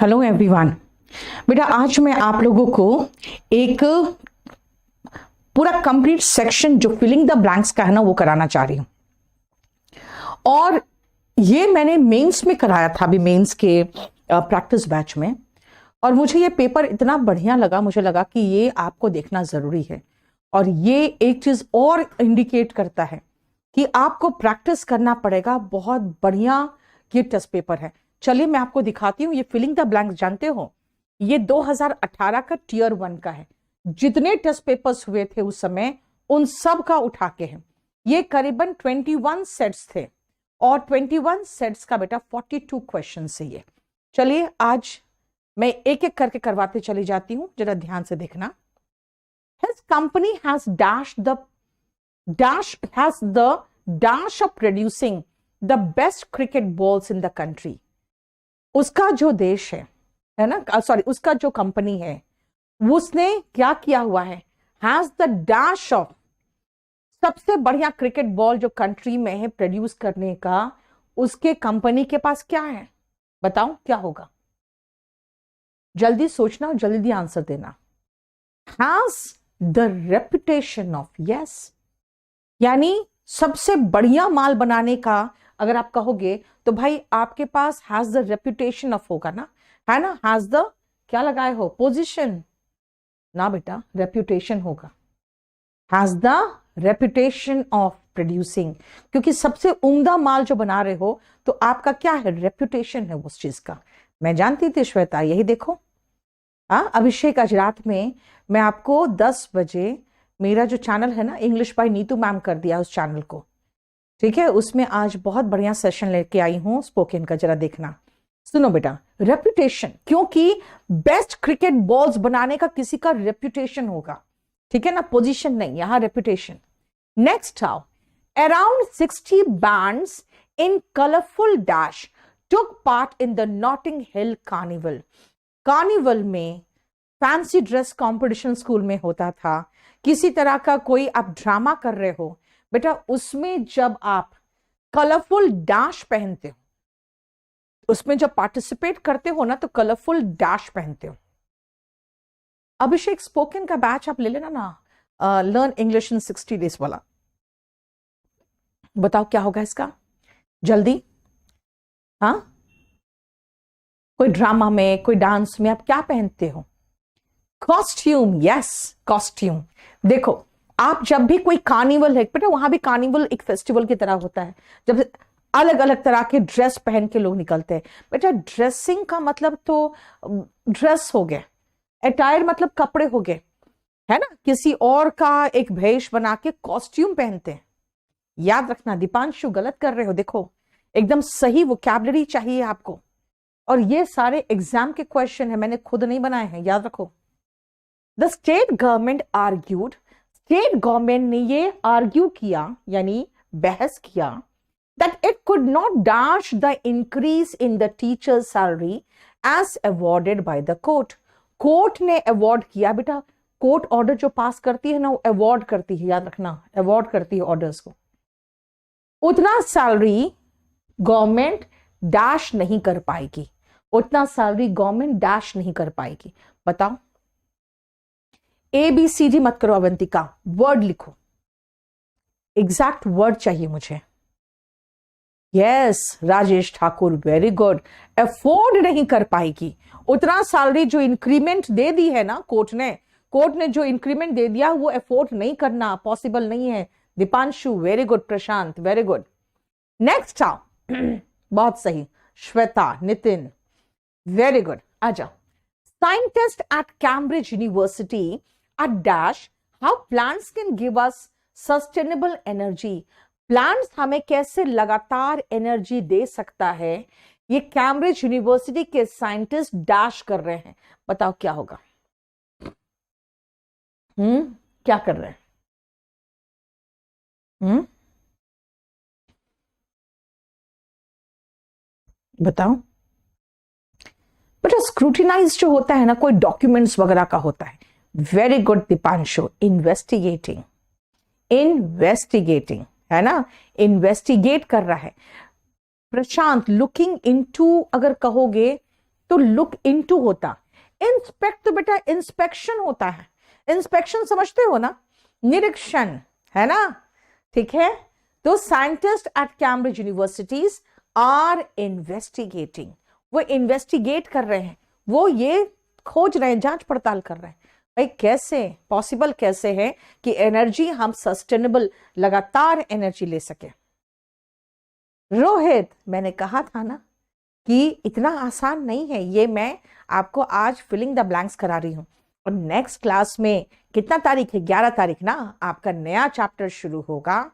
Hello everyone. बेटा आज मैं आप लोगों को एक पूरा कंप्लीट सेक्शन जो फिलिंग द ब्लैंक्स का है ना वो कराना चाह रही हूं। और ये मैंने मेंस में कराया था, अभी मेंस के प्रैक्टिस बैच में। और मुझे ये पेपर इतना बढ़िया लगा, मुझे लगा कि ये आपको देखना जरूरी है। और ये एक चीज और इंडिकेट करता है कि आपको प्रैक्टिस करना पड़ेगा। बहुत बढ़िया ये टेस्ट पेपर है। चलिए मैं आपको दिखाती हूँ। ये फिलिंग द ब्लैंक्स जानते हो, ये 2018 का टियर 1 का है। जितने टेस्ट पेपर्स हुए थे उस समय उन सब का उठा के है। ये करीबन 21 सेट्स थे और 21 सेट्स का बेटा 42 क्वेश्चन है ये। चलिए आज मैं एक एक करके करवाते चली जाती हूं, जरा ध्यान से देखना। His company has the dash of producing the best cricket balls in the country. उसका जो देश है ना, सॉरी उसका जो कंपनी है उसने क्या किया हुआ है, हैज द डैश ऑफ सबसे बढ़िया क्रिकेट बॉल जो कंट्री में है प्रोड्यूस करने का, उसके कंपनी के पास क्या है बताओ क्या होगा। जल्दी सोचना और जल्दी आंसर देना। Has the reputation of, yes, यानी सबसे बढ़िया माल बनाने का अगर आप कहोगे तो भाई आपके पास हैज द रेपुटेशन ऑफ होगा ना, है ना। हैज द क्या लगाए हो, पोजीशन ना बेटा, रेपुटेशन होगा। Has the reputation of producing, क्योंकि सबसे उम्दा माल जो बना रहे हो तो आपका क्या है, रेपुटेशन है उस चीज का। मैं जानती थी श्वेता, यही देखो। अभिषेक आज रात में मैं आपको 10 बजे मेरा जो चैनल है ना इंग्लिश बाय नीतू मैम कर दिया उस चैनल को, ठीक है। उसमें आज बहुत बढ़िया सेशन लेके आई हूं स्पोकन का, जरा देखना। सुनो बेटा, रेपुटेशन, क्योंकि बेस्ट क्रिकेट बॉल्स बनाने का किसी का रेपुटेशन होगा, ठीक है ना, पोजीशन नहीं, यहां रेपुटेशन। नेक्स्ट आओ, around 60 bands in colourful dash took part in the Notting Hill carnival. Carnival में फैंसी ड्रेस कंपटीशन स्कूल में होता था, किसी तरह का कोई आप ड्रामा कर रहे हो बेटा, उसमें जब आप कलरफुल डैश पहनते हो, उसमें जब पार्टिसिपेट करते हो ना तो कलरफुल डैश पहनते हो। अभिषेक स्पोकन का बैच आप ले लेना ना, लर्न इंग्लिश इन 60 डेज वाला। बताओ क्या होगा इसका, जल्दी। हाँ, कोई ड्रामा में, कोई डांस में आप क्या पहनते हो, कॉस्ट्यूम, यस कॉस्ट्यूम। देखो आप जब भी कोई कार्निवल है बेटा, वहां भी कार्निवल एक फेस्टिवल की तरह होता है, जब अलग अलग तरह के ड्रेस पहन के लोग निकलते हैं बेटा। ड्रेसिंग का मतलब तो ड्रेस हो गए, अटायर मतलब कपड़े हो गए, है ना। किसी और का एक भेष बना के कॉस्ट्यूम पहनते हैं। याद रखना दीपांशु, गलत कर रहे हो, देखो एकदम सही वोकैबुलरी चाहिए आपको। और ये सारे एग्जाम के क्वेश्चन है, मैंने खुद नहीं बनाए हैं, याद रखो। The state government argued, state government ने ये आर्ग्यू किया यानी बहस किया, that it could not dash the increase in the teacher's salary as awarded by the court. Court ने अवॉर्ड किया बेटा, कोर्ट ऑर्डर जो पास करती है ना वो अवॉर्ड करती है, याद रखना, अवॉर्ड करती है ऑर्डर्स को। उतना सैलरी गवर्नमेंट डैश नहीं कर पाएगी, उतना सैलरी गवर्नमेंट डैश नहीं कर पाएगी। बताओ, ABCD मत करो अवंतिका, वर्ड लिखो, एग्जैक्ट वर्ड चाहिए मुझे। Yes Rajesh Thakur, very good. Afford नहीं कर पाएगी, उतना सैलरी जो इंक्रीमेंट दे दी है ना कोर्ट ने जो इंक्रीमेंट दे दिया वो अफोर्ड नहीं करना पॉसिबल नहीं है। Deepanshu very good, Prashant very good. Next आओ, बहुत सही श्वेता, नितिन वेरी गुड। आजा, scientist at Cambridge university are dash how plants can give us sustainable energy. प्लांट्स हमें कैसे लगातार एनर्जी दे सकता है, ये कैम्ब्रिज यूनिवर्सिटी के साइंटिस्ट डैश कर रहे हैं। बताओ क्या होगा, क्या कर रहे हैं, बताओ बेटा। स्क्रूटिनाइज जो होता है ना, कोई डॉक्यूमेंट्स वगैरह का होता है। Very good Deepanshu, investigating, investigating है ना, इन्वेस्टिगेट कर रहा है। प्रशांत लुकिंग इनटू अगर कहोगे तो लुक इनटू होता, इंस्पेक्ट तो बेटा इंस्पेक्शन होता है। इंस्पेक्शन समझते हो ना, निरीक्षण, है ना, ठीक है। तो scientist at Cambridge universities are investigating, वो इन्वेस्टिगेट कर रहे हैं, वो ये खोज रहे हैं, जांच पड़ताल कर रहे हैं, भाई कैसे पॉसिबल कैसे है कि एनर्जी हम सस्टेनेबल लगातार एनर्जी ले सके। रोहित, मैंने कहा था ना कि इतना आसान नहीं है ये, मैं आपको आज फिलिंग द ब्लैंक्स करा रही हूं। और नेक्स्ट क्लास में कितना तारीख है, 11 तारीख ना, आपका नया चैप्टर शुरू होगा।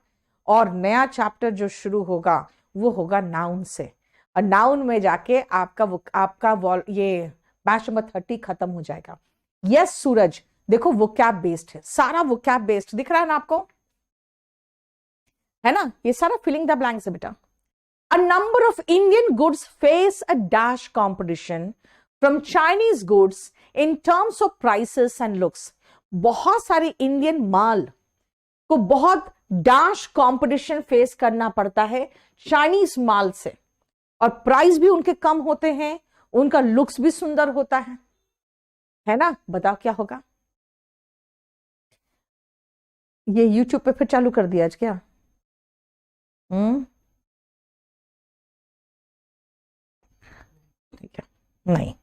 और नया चैप्टर जो शुरू होगा वो होगा नाउन से, और नाउन में जाके आपका ये बैच नंबर 30 खत्म हो जाएगा। यस सूरज, देखो वो कैब बेस्ड है, सारा वो कैब बेस्ड दिख रहा है ना आपको, है ना, ये सारा फिलिंग द ब्लैंक्स है बेटा। A number of Indian goods face a dash competition from Chinese goods in terms of prices and looks. बहुत सारे इंडियन माल को बहुत डैश कंपटीशन फेस करना पड़ता है चाइनीज माल से, और प्राइस भी उनके कम होते हैं, उनका लुक्स भी सुंदर होता है ना। बताओ क्या होगा। ये यूट्यूब पे फिर चालू कर दिया आज क्या? ठीक है, नहीं,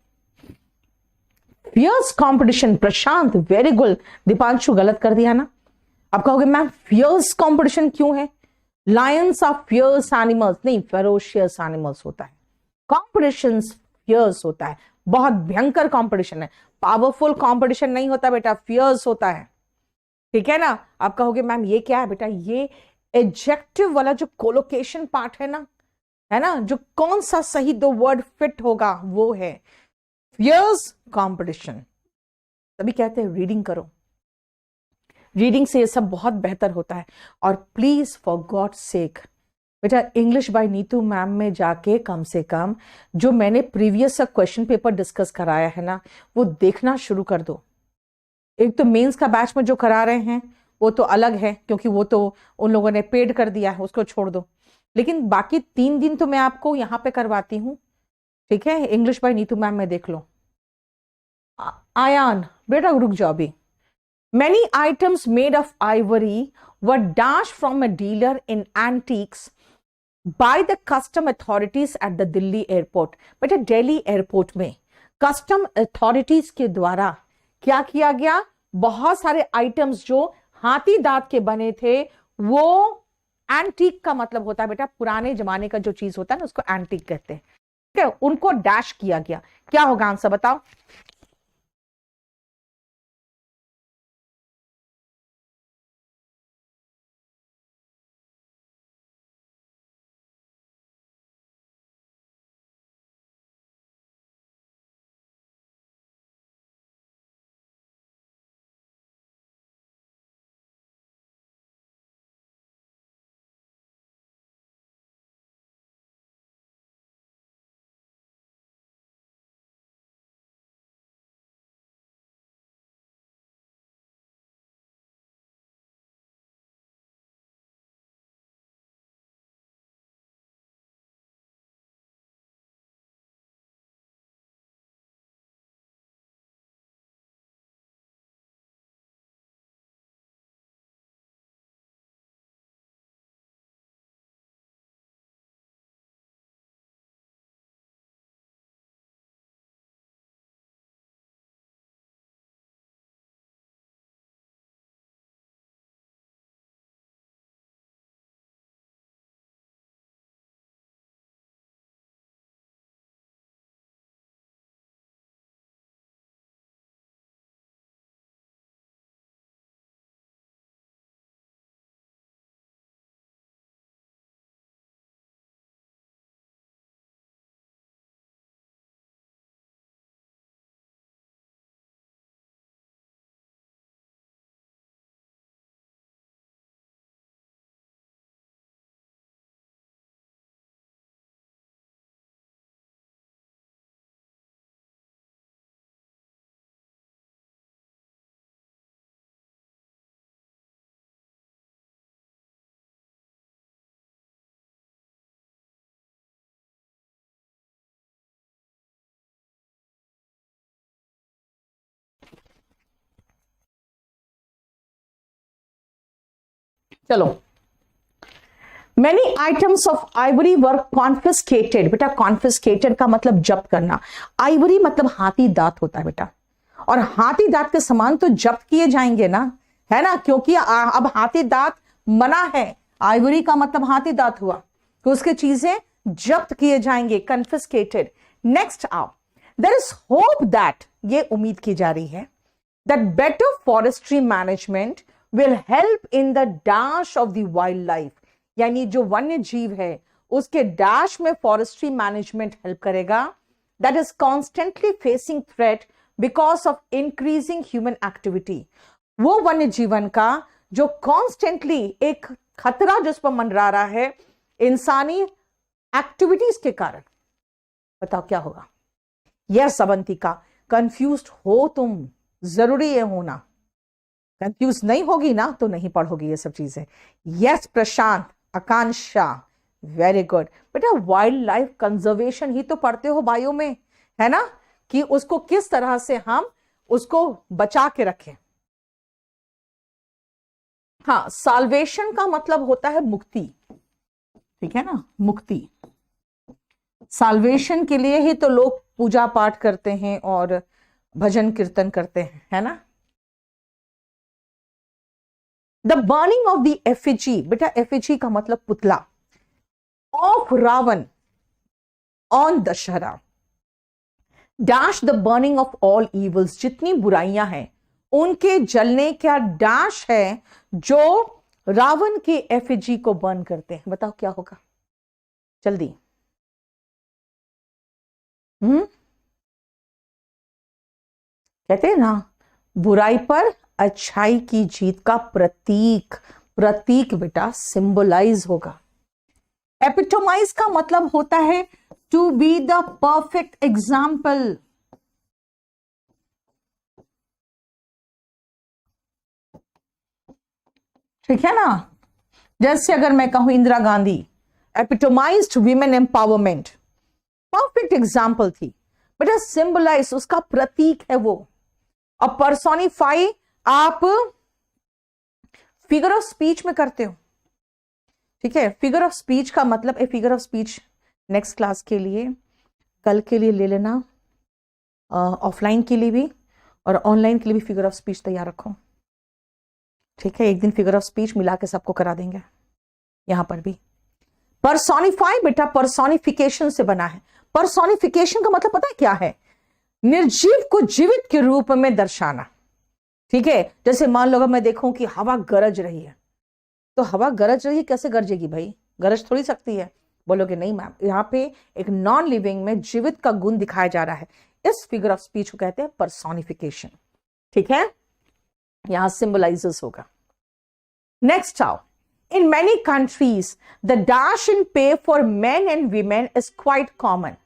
फियर्स कंपटीशन, प्रशांत वेरी गुड, दीपांशु गलत कर दिया ना। आप कहोगे मैम फियर्स कंपटीशन क्यों है, लायंस ऑफ फियर्स एनिमल्स नहीं, फेरोशियस एनिमल्स होता है, कॉम्पिटिशन फियर्स होता है, बहुत भयंकर कंपटीशन है, पावरफुल कंपटीशन नहीं होता बेटा, फियर्स होता है, ठीक है ना। आप कहोगे मैम ये क्या है बेटा, ये एडजेक्टिव वाला जो कोलोकेशन पार्ट है ना, जो कौन सा सही दो वर्ड फिट होगा वो है फियर्स कंपटीशन। तभी कहते हैं रीडिंग करो, रीडिंग से ये सब बहुत बेहतर होता है। और प्लीज फॉर गॉड सेक बेटा इंग्लिश बाय नीतू मैम में जाके कम से कम जो मैंने प्रीवियस क्वेश्चन पेपर डिस्कस कराया है ना, वो देखना शुरू कर दो। एक तो मेंस का बैच में जो करा रहे हैं वो तो अलग है, क्योंकि वो तो उन लोगों ने पेड कर दिया है, उसको छोड़ दो। लेकिन बाकी 3 दिन तो मैं आपको यहाँ पे करवाती हूँ, ठीक है। इंग्लिश बाय नीतू मैम में देख लो। आयान बेटा रुक जाओ अभी। Many items made of ivory were dashed from a dealer in antiques by the custom authorities at the Delhi airport. बेटा दिल्ली एयरपोर्ट में कस्टम अथॉरिटीज के द्वारा क्या किया गया, बहुत सारे आइटम्स जो हाथी दांत के बने थे, वो एंटीक का मतलब होता है बेटा पुराने जमाने का जो चीज होता है ना, उसको एंटीक कहते हैं, ठीक है, उनको डैश किया गया। क्या होगा आंसर बताओ। चलो, Many items of ivory were confiscated. बेटा confiscated का मतलब जब्त करना. आइवरी मतलब हाथी दांत होता है बेटा, और हाथी दांत के सामान तो जब्त किए जाएंगे ना, है ना, क्योंकि अब हाथी दांत मना है. आइवरी का मतलब हाथी दांत हुआ, तो उसके चीजें जब्त किए जाएंगे. confiscated. नेक्स्ट आओ, there is hope that, ये उम्मीद की जा रही है, that better forestry management will help in the dash of the wildlife. यानी जो वन्य जीव है उसके डैश में फॉरेस्ट्री मैनेजमेंट हेल्प करेगा. That is constantly facing threat because of increasing human activity. वो वन्य जीवन का जो कॉन्स्टेंटली एक खतरा जिस पर मंडरा रहा है इंसानी एक्टिविटीज के कारण. बताओ क्या होगा. यस अवंतिका, कंफ्यूज्ड हो तुम, जरूरी है होना. कंफ्यूज नहीं होगी ना तो नहीं पढ़ोगी ये सब चीजें. यस प्रशांत, आकांक्षा, वेरी गुड. बेटा वाइल्ड लाइफ कंजर्वेशन ही तो पढ़ते हो बायो में, है ना, कि उसको किस तरह से हम उसको बचा के रखें. हाँ, साल्वेशन का मतलब होता है मुक्ति, ठीक है ना, मुक्ति. साल्वेशन के लिए ही तो लोग पूजा पाठ करते हैं और भजन कीर्तन करते हैं, है ना. The burning of the effigy, बेटा एफिजी का मतलब पुतला, of Ravan on Dussehra dash the burning of all evils. जितनी बुराइयां हैं उनके जलने का डैश है जो रावण के एफिजी को बर्न करते हैं. बताओ क्या होगा जल्दी. कहते हैं ना, बुराई पर अच्छाई की जीत का प्रतीक. प्रतीक बेटा सिंबलाइज होगा. एपिटोमाइज का मतलब होता है to be the perfect example. ठीक है ना. जैसे अगर मैं कहूं Indira Gandhi epitomized women empowerment, perfect example थी. बेटा सिंबलाइज उसका प्रतीक है वो. और पर्सोनिफाई आप फिगर ऑफ स्पीच में करते हो, ठीक है. फिगर ऑफ स्पीच का मतलब a figure of speech next class के लिए, कल के लिए ले लेना, ऑफलाइन के लिए भी और ऑनलाइन के लिए भी फिगर ऑफ स्पीच तैयार रखो, ठीक है. एक दिन फिगर ऑफ स्पीच मिला के सबको करा देंगे. यहां पर भी पर्सोनिफाई बेटा पर्सोनिफिकेशन से बना है. पर्सोनिफिकेशन का मतलब पता है क्या है? निर्जीव को जीवित के रूप में दर्शाना, ठीक है. जैसे मान लो अगर मैं देखूं कि हवा गरज रही है, तो हवा गरज रही है, कैसे गरजेगी भाई? गरज थोड़ी सकती है. बोलोगे नहीं मैम, यहाँ पे एक नॉन लिविंग में जीवित का गुण दिखाया जा रहा है. इस फिगर ऑफ स्पीच को कहते हैं पर्सोनिफिकेशन, ठीक है. यहां सिंबलाइजेस होगा. नेक्स्ट आओ, in many countries the dash in pay for men and women is quite common.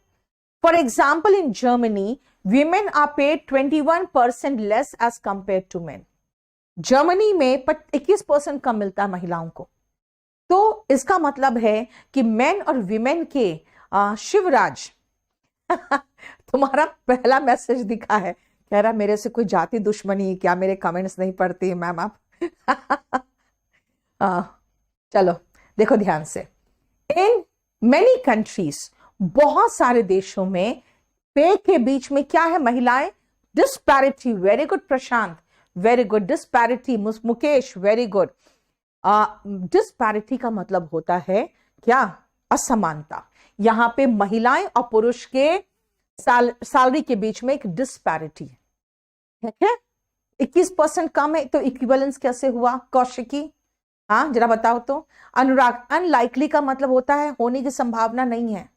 For example in Germany women are paid 21% less as compared to men. Germany में 21% कम मिलता है महिलाओं को. तो इसका मतलब है कि मेन और विमेन के शिवराज तुम्हारा पहला मैसेज दिखा है, कह रहा मेरे से कोई जाति दुश्मनी क्या, मेरे कमेंट्स नहीं पढ़ती मैम आप. चलो देखो ध्यान से. इन मेनी कंट्रीज, बहुत सारे देशों में पे के बीच में क्या है महिलाएं? Disparity. Very good Prashant, very good. Disparity Mukesh, very good. Disparity का मतलब होता है क्या? असमानता. यहां पे महिलाएं और पुरुष के सैलरी के बीच में एक डिस्पैरिटी है, ठीक है. 21% कम है तो इक्विवेलेंस कैसे हुआ कौशिकी? हाँ जरा बताओ तो. अनुराग, अनलाइकली का मतलब होता है होने की संभावना नहीं है,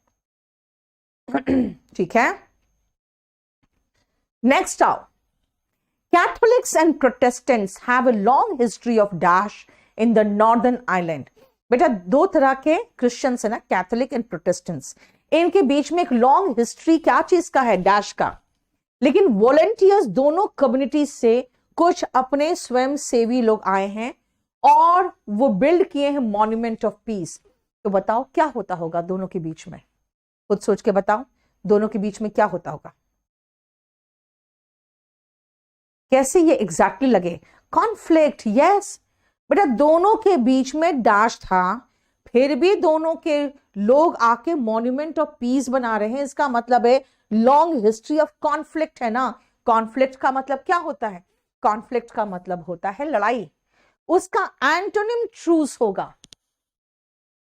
ठीक है. नेक्स्ट आओ, Catholics and Protestants have a long history of dash in the northern island. बेटा दो तरह के क्रिश्चियंस है ना, कैथोलिक एंड प्रोटेस्टेंट्स. इनके बीच में एक लॉन्ग हिस्ट्री क्या चीज का है? डैश का. लेकिन वॉलंटियर्स दोनों कम्युनिटी से कुछ अपने स्वयं सेवी लोग आए हैं और वो बिल्ड किए हैं मॉन्यूमेंट ऑफ पीस. तो बताओ क्या होता होगा दोनों के बीच में? खुद सोच के बताओ दोनों के बीच में क्या होता होगा. कैसे ये एग्जैक्टली लगे? कॉन्फ्लिक्ट. यस, बेटा दोनों के बीच में डैश था, फिर भी दोनों के लोग आके मॉन्यूमेंट ऑफ पीस बना रहे हैं, इसका मतलब है लॉन्ग हिस्ट्री ऑफ कॉन्फ्लिक्ट है ना। कॉन्फ्लिक्ट का मतलब क्या होता है? कॉन्फ्लिक्ट का मतलब होता है लड़ाई। उसका एंटोनिम ट्रूस होगा,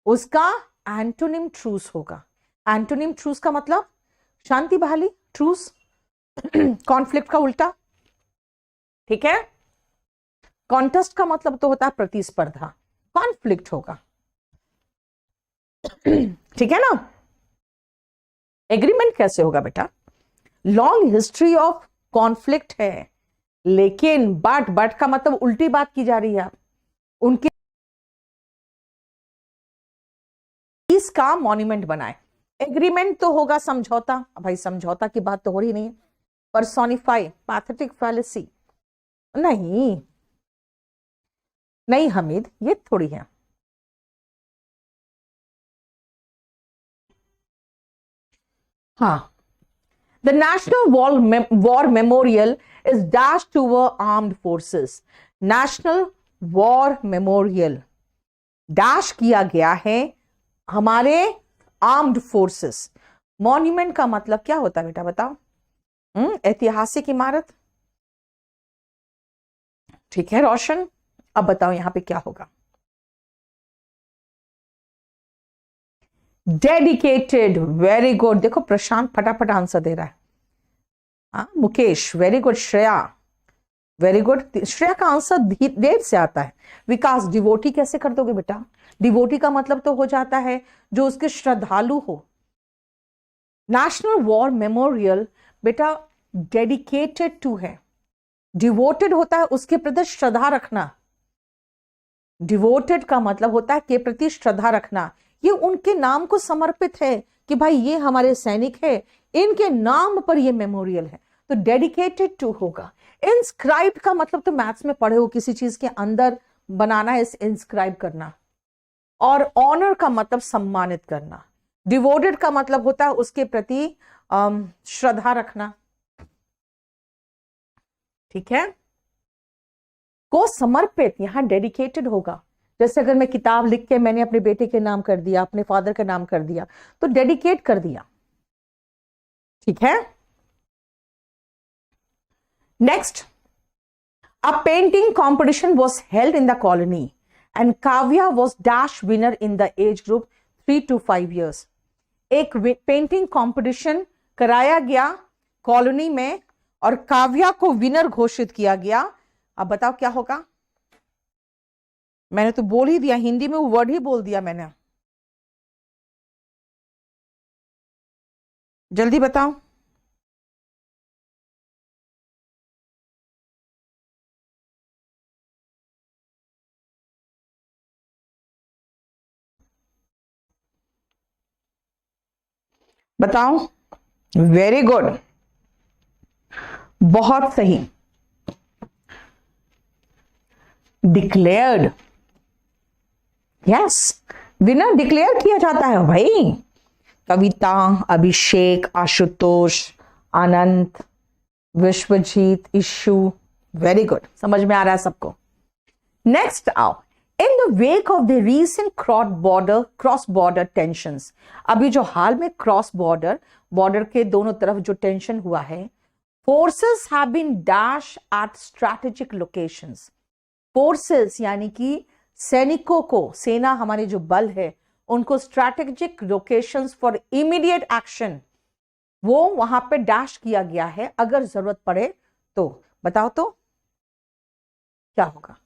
उसका एंटोनिम ट्रूस होगा। एंटोनिम ट्रूस का मतलब शांति बहाली, ट्रूस कॉन्फ्लिक्ट का उल्टा, ठीक है। कॉन्टेस्ट का मतलब तो होता है प्रतिस्पर्धा, कॉन्फ्लिक्ट होगा, ठीक है ना। एग्रीमेंट कैसे होगा बेटा? लॉन्ग हिस्ट्री ऑफ कॉन्फ्लिक्ट है, लेकिन बट का मतलब उल्टी बात की जा रही है। उनके इसका मॉन्यूमेंट बनाए। एग्रीमेंट तो होगा समझौता, भाई समझौता की बात तो हो रही नहीं है। पर्सोनिफाई, पैथेटिक फैलेसी, नहीं नहीं हमीद, ये थोड़ी है। हाँ, The National War Memorial is dashed to our armed forces. National War Memorial dash किया गया है हमारे आर्म्ड फोर्सेस। मॉन्यूमेंट का मतलब क्या होता है बेटा बताओ? ऐतिहासिक इमारत, ठीक है रोशन। अब बताओ यहां पे क्या होगा? Dedicated, very good. देखो प्रशांत फटाफट आंसर दे रहा है। Mukesh very good, Shreya very good. Shreya का आंसर देर से आता है। विकास डिवोटी कैसे कर दोगे बेटा? डिवोटी का मतलब तो हो जाता है जो उसके श्रद्धालु हो। नेशनल वॉर मेमोरियल बेटा डेडिकेटेड टू है, डिवोटेड होता है उसके प्रति श्रद्धा रखना। डिवोटेड का मतलब होता है के प्रति श्रद्धा रखना, ये उनके नाम को समर्पित है कि भाई ये हमारे सैनिक है, इनके नाम पर ये मेमोरियल है, तो डेडिकेटेड टू होगा। इंस्क्राइब का मतलब तो मैथ्स में पढ़े हो, किसी चीज के अंदर बनाना है, इंस्क्राइब करना। और ऑनर का मतलब सम्मानित करना। डिवोटेड का मतलब होता है उसके प्रति श्रद्धा रखना, ठीक है। को समर्पित, यहां डेडिकेटेड होगा। जैसे अगर मैं किताब लिख के मैंने अपने बेटे के नाम कर दिया, अपने फादर का नाम कर दिया, तो डेडिकेट कर दिया, ठीक है। Next, a painting competition was held in the colony and Kavya was dash winner in the age group 3 to 5 years। एक पेंटिंग कंपटीशन कराया गया कॉलोनी में और काव्या को विनर घोषित किया गया। अब बताओ क्या होगा? मैंने तो बोल ही दिया, हिंदी में वो वर्ड ही बोल दिया मैंने, जल्दी बताओ। बताओ, वेरी गुड, बहुत सही। डिक्लेयर्ड, यस, विनर डिक्लेयर किया जाता है भाई। कविता, अभिषेक, आशुतोष, आनंद, विश्वजीत, इशू, वेरी गुड, समझ में आ रहा है सबको। नेक्स्ट आओ, in the wake of the recent cross border tensions. अभी जो हाल में क्रॉस बॉर्डर के दोनों तरफ जो टेंशन हुआ है, forces have been dash at strategic locations. Forces यानी कि सैनिकों को, सेना हमारे जो बल है, उनको strategic locations for immediate action, वो वहां पे डैश किया गया है अगर जरूरत पड़े तो। बताओ तो क्या होगा?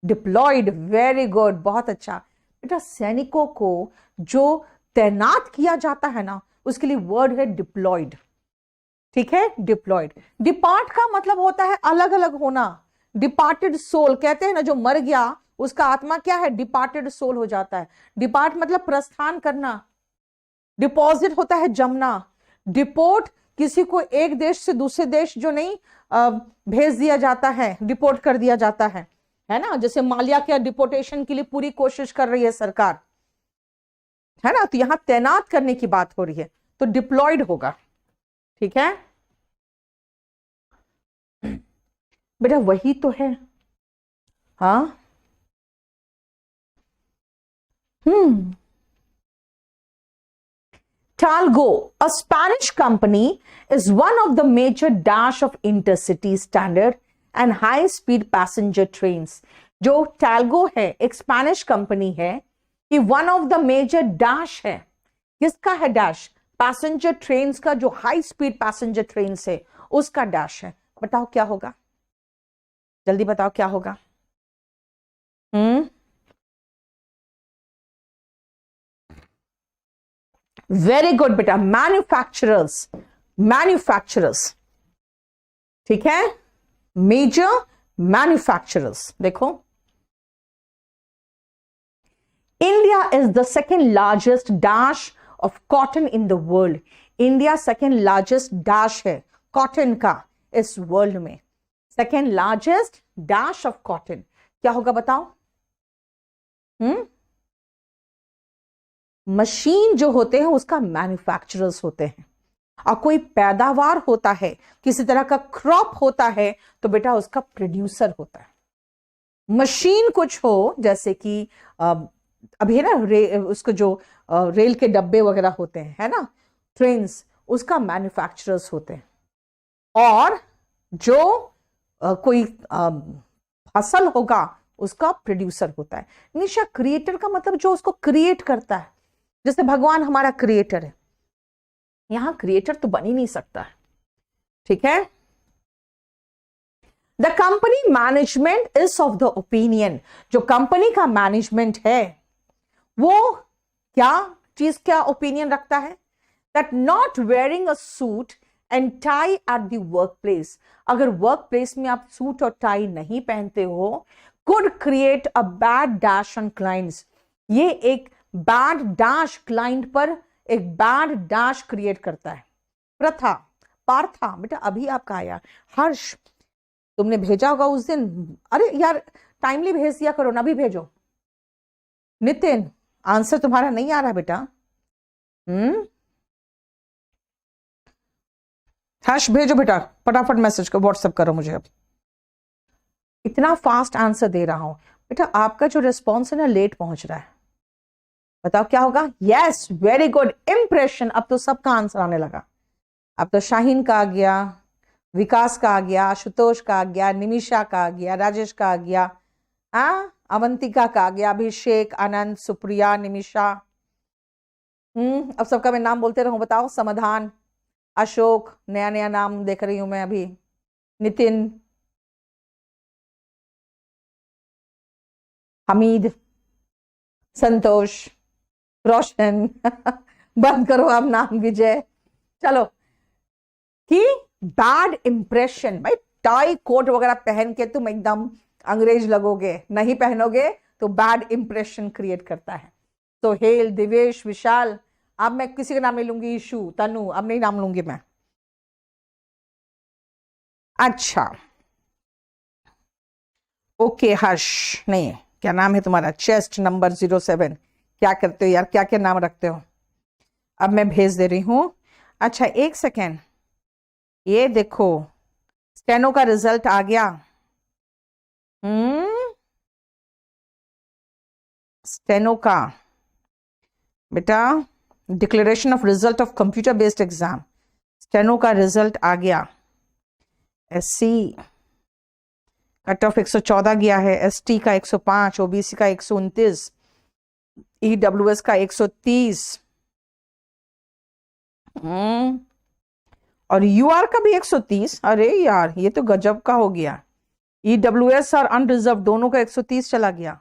डिप्लॉयड, वेरी गुड, बहुत अच्छा बेटा। सैनिकों को जो तैनात किया जाता है ना, उसके लिए वर्ड है डिप्लॉयड, ठीक है। डिप्लॉयड। डिपार्ट का मतलब होता है अलग अलग होना। डिपार्टेड सोल कहते हैं ना, जो मर गया उसका आत्मा क्या है? डिपार्टेड सोल हो जाता है। डिपार्ट मतलब प्रस्थान करना। डिपॉजिट होता है जमना। डिपोर्ट किसी को एक देश से दूसरे देश जो नहीं भेज दिया जाता है, डिपोर्ट कर दिया जाता है ना। जैसे माल्या के डिपोर्टेशन के लिए पूरी कोशिश कर रही है सरकार, है ना। तो यहां तैनात करने की बात हो रही है, तो डिप्लॉयड होगा, ठीक है बेटा। वही तो है, हाँ Talgo, a Spanish company, is one of the major dash of intercity standard and high speed passenger trains. जो Talgo है एक स्पेनिश कंपनी है कि one of the major dash है. किसका है डैश? पैसेंजर ट्रेन्स का, जो हाई स्पीड पैसेंजर ट्रेन्स है उसका डैश है. बताओ क्या होगा, जल्दी बताओ क्या होगा. वेरी गुड बेटा, मैन्युफैक्चरर्स. मैन्युफैक्चरर्स, ठीक है, मेजर मैन्युफैक्चरर्स. देखो, India is the second largest dash of cotton in the world. India second largest dash है कॉटन का इस वर्ल्ड में. Second largest dash of cotton. क्या होगा बताओ? मशीन जो होते हैं उसका मैन्युफैक्चरर्स होते हैं, और कोई पैदावार होता है, किसी तरह का क्रॉप होता है, तो बेटा उसका प्रोड्यूसर होता है. मशीन कुछ हो, जैसे कि अभी है ना उसको जो रेल के डब्बे वगैरह होते हैं, है ना, ट्रेन्स, उसका मैन्युफैक्चरर्स होते हैं. और जो कोई फसल होगा उसका प्रोड्यूसर होता है. निशा, क्रिएटर का मतलब जो उसको क्रिएट करता है. जैसे भगवान हमारा क्रिएटर है, यहां क्रिएटर तो बन ही नहीं सकता है, ठीक है. The company management is of the opinion. जो कंपनी का मैनेजमेंट है वो क्या चीज, क्या ओपिनियन रखता है? That not wearing a suit and tie at the work place. अगर वर्क प्लेस में आप सूट और टाई नहीं पहनते हो, could create a bad dash on clients. ये एक बैड डैश क्लाइंट पर एक बैड डैश क्रिएट करता है. प्रथा, पार्था, बेटा अभी आपका आया. हर्ष, तुमने भेजा होगा उस दिन. अरे यार, टाइमली भेज दिया करो ना, अभी भेजो. नितिन, आंसर तुम्हारा नहीं आ रहा बेटा. हर्ष भेजो बेटा, फटाफट मैसेज को व्हाट्सएप करो मुझे. अब इतना फास्ट आंसर दे रहा हूं बेटा, आपका जो रिस्पॉन्स है ना लेट पहुंच रहा है. बताओ क्या होगा? Yes, very good, impression. अब तो सबका आंसर आने लगा. अब तो शाहीन का आ गया, विकास का आ गया, आशुतोष का आ गया, निमिषा का आ गया, राजेश का आ गया, अवंतिका का आ गया, अभिषेक, आनंद, सुप्रिया, निमिषा. अब सबका मैं नाम बोलते रहूं. बताओ. समाधान, अशोक, नया नया नाम देख रही हूं मैं अभी. नितिन, हमीद, संतोष, रोशन बंद करो आप नाम. विजय. चलो, कि बैड इंप्रेशन. भाई टाई कोट वगैरह पहन के तुम एकदम अंग्रेज लगोगे, नहीं पहनोगे तो बैड इंप्रेशन क्रिएट करता है. तो हेल, दिवेश, विशाल. अब मैं किसी का नाम नहीं लूंगी. ईशु, तनु, अब नहीं नाम लूंगी मैं. अच्छा, ओके. हर्ष नहीं, क्या नाम है तुम्हारा? Chest number 07. क्या करते हो यार, क्या क्या नाम रखते हो? अब मैं भेज दे रही हूं. अच्छा, एक सेकेंड. ये देखो, स्टेनो का रिजल्ट आ गया. स्टेनो का बेटा, declaration of result of computer based exam. Steno का रिजल्ट आ गया. एससी कट ऑफ 114 गया है, एसटी का 105, ओबीसी का 129, ईडब्ल्यूएस का 130, और यूआर का भी 130. अरे यार, ये तो गजब का हो गया. ईडब्ल्यूएस और अनरिजर्व दोनों का 130 चला गया.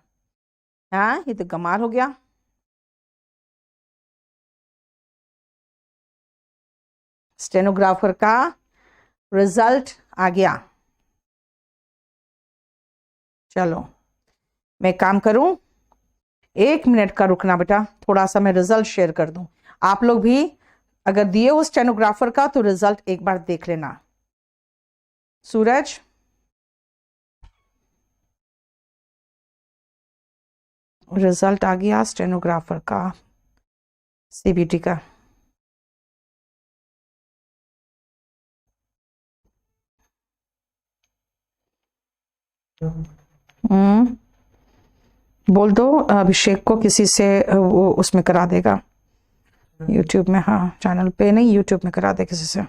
हाँ, ये तो कमाल हो गया. स्टेनोग्राफर का रिजल्ट आ गया. चलो, मैं काम करूं. 1 मिनट का रुकना बेटा, थोड़ा सा मैं रिजल्ट शेयर कर दूं. आप लोग भी अगर दिए हो स्टेनोग्राफर का तो रिजल्ट एक बार देख लेना. सूरज, रिजल्ट आ गया स्टेनोग्राफर का, सीबीटी का. बोल दो अभिषेक को किसी से वो उसमें करा देगा, यूट्यूब में। हाँ, चैनल पे नहीं, यूट्यूब में करा दे किसी से।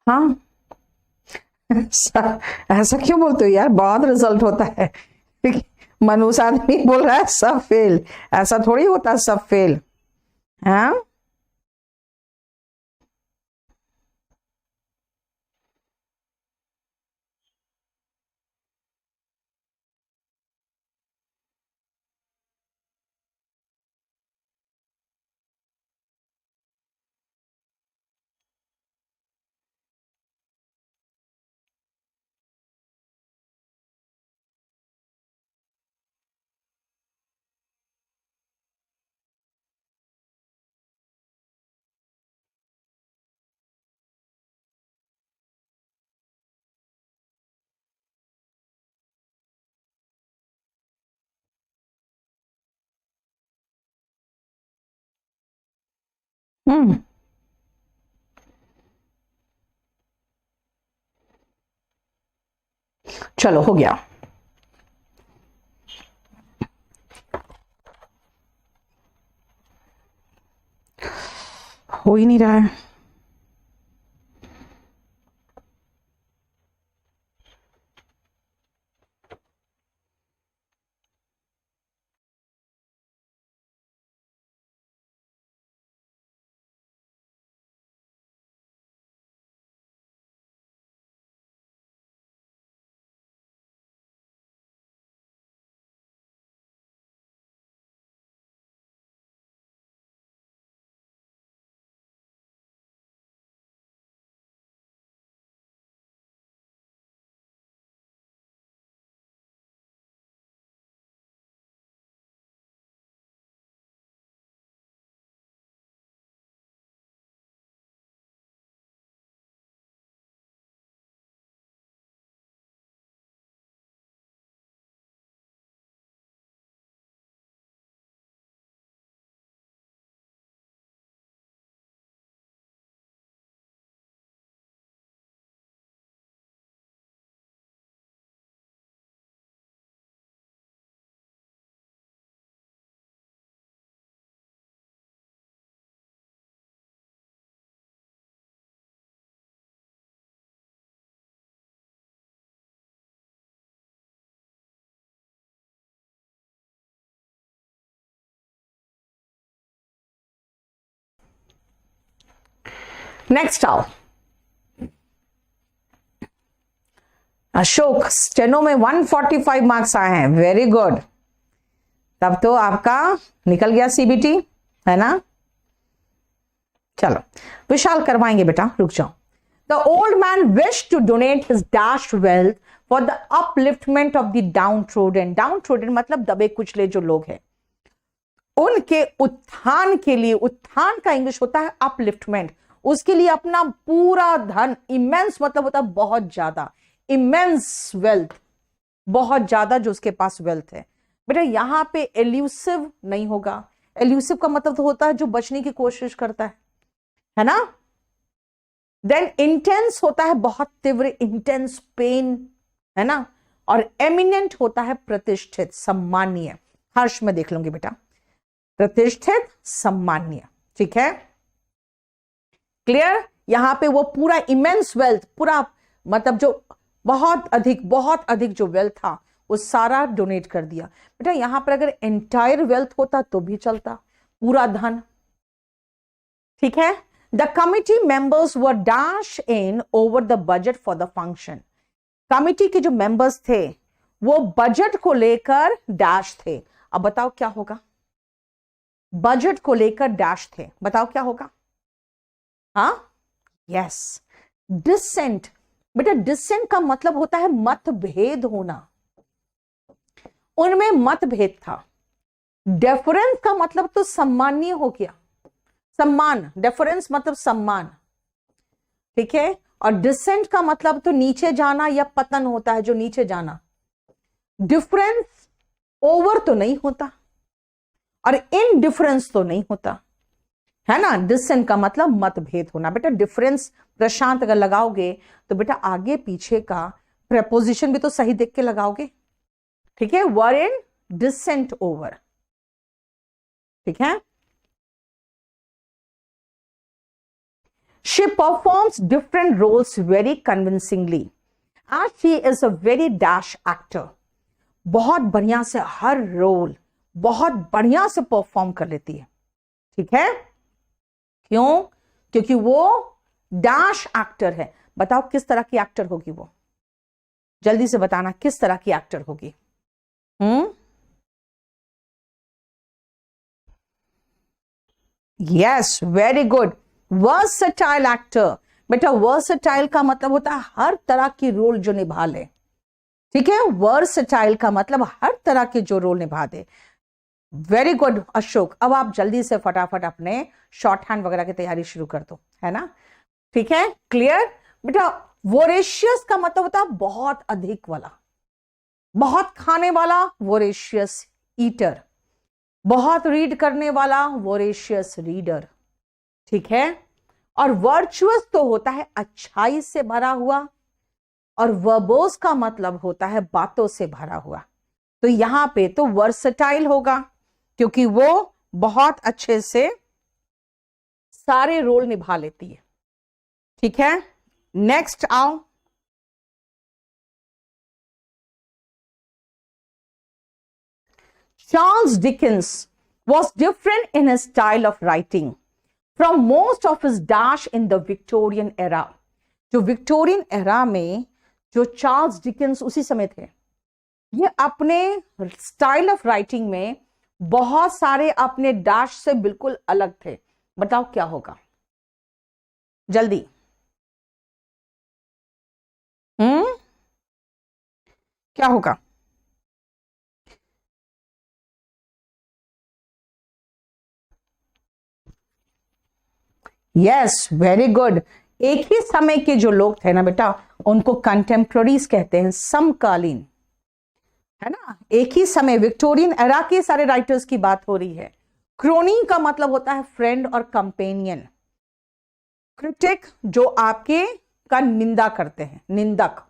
हाँ ऐसा क्यों बोलते हो यार, बहुत रिजल्ट होता है। मनुष्य आदमी बोल रहा है सब फेल, ऐसा थोड़ी होता है सब फेल। हाँ हम्म, चलो हो गया। हो ही नहीं रहा है। नेक्स्ट आओ, अशोक स्टेनो में 145 मार्क्स आए हैं, वेरी गुड। तब तो आपका निकल गया सीबीटी, है ना। चलो विशाल करवाएंगे बेटा, रुक जाओ। The old man wish to donate his dash wealth for the upliftment of the downtrodden. Downtrodden मतलब दबे कुचले जो लोग हैं, उनके उत्थान के लिए। उत्थान का इंग्लिश होता है अपलिफ्टमेंट। उसके लिए अपना पूरा धन, इमेंस मतलब होता है बहुत ज्यादा, इमेंस वेल्थ, बहुत ज्यादा जो उसके पास वेल्थ है। बेटा यहां पे एल्यूसिव नहीं होगा। एल्यूसिव का मतलब तो होता है जो बचने की कोशिश करता है ना। देन इंटेंस होता है बहुत तीव्र, इंटेंस पेन, है ना। और एमिनेंट होता है प्रतिष्ठित, सम्मानीय। हर्ष में देख लूंगी बेटा, प्रतिष्ठित, सम्मानीय, ठीक है, क्लियर। यहां पे वो पूरा इमेंस वेल्थ, पूरा मतलब जो बहुत अधिक जो वेल्थ था वो सारा डोनेट कर दिया। बेटा यहां पर अगर एंटायर वेल्थ होता तो भी चलता, पूरा धन, ठीक है। The committee members were dash in over the budget for the function. Committee के जो मेंबर्स थे वो बजट को लेकर डैश थे। अब बताओ क्या होगा, बजट को लेकर डैश थे, बताओ क्या होगा। हाँ यस, डिसेंट। बेटा डिसेंट का मतलब होता है मतभेद होना, उनमें मतभेद था। डेफरेंस का मतलब तो सम्मानीय हो गया, सम्मान, डेफरेंस मतलब सम्मान, ठीक है। और डिसेंट का मतलब तो नीचे जाना या पतन होता है, जो नीचे जाना। डिफरेंस ओवर तो नहीं होता, और इनडिफरेंस तो नहीं होता है ना। डिसेंट का मतलब मतभेद होना। बेटा डिफरेंस प्रशांत अगर लगाओगे तो बेटा आगे पीछे का प्रेपोजिशन भी तो सही देख के लगाओगे, ठीक है। वर इन डिसेंट ओवर, ठीक है। She performs different roles very convincingly as she is a very dash actor. बहुत बढ़िया से हर रोल बहुत बढ़िया से परफॉर्म कर लेती है, ठीक है। क्यों? क्योंकि वो डैश एक्टर है। बताओ किस तरह की एक्टर होगी वो, जल्दी से बताना किस तरह की एक्टर होगी। Yes, very good, versatile actor. बेटा वर्सटाइल का मतलब होता है हर तरह की रोल जो निभा ले, ठीक है। वर्सटाइल का मतलब हर तरह के जो रोल निभा दे। Very good Ashok. अब आप जल्दी से फटाफट अपने शॉर्ट हैंड वगैरह की तैयारी शुरू कर दो, है ना, ठीक है। क्लियर बेटा। वोरेशियस का मतलब होता है बहुत अधिक वाला, बहुत खाने वाला, वोरेशियस ईटर। बहुत रीड करने वाला, वोरेशियस रीडर, ठीक है। और वर्चुअस तो होता है अच्छाई से भरा हुआ, और वर्बोस का मतलब होता है बातों से भरा हुआ। तो यहां पे तो वर्सटाइल होगा क्योंकि वो बहुत अच्छे से सारे रोल निभा लेती है, ठीक है। नेक्स्ट आओ। Charles Dickens was different in his style of writing from most of his dash in the Victorian era. जो विक्टोरियन एरा में जो चार्ल्स डिकेंस उसी समय थे, ये अपने स्टाइल ऑफ राइटिंग में बहुत सारे अपने डैश से बिल्कुल अलग थे। बताओ क्या होगा जल्दी। क्या होगा? Yes, very good. एक ही समय के जो लोग थे ना बेटा, उनको कंटेम्प्रोरीज कहते हैं, समकालीन, है ना। एक ही समय विक्टोरियन एरा के सारे राइटर्स की बात हो रही है। क्रोनी का मतलब होता है फ्रेंड और कंपेनियन। क्रिटिक जो आपके का निंदा करते हैं, निंदक।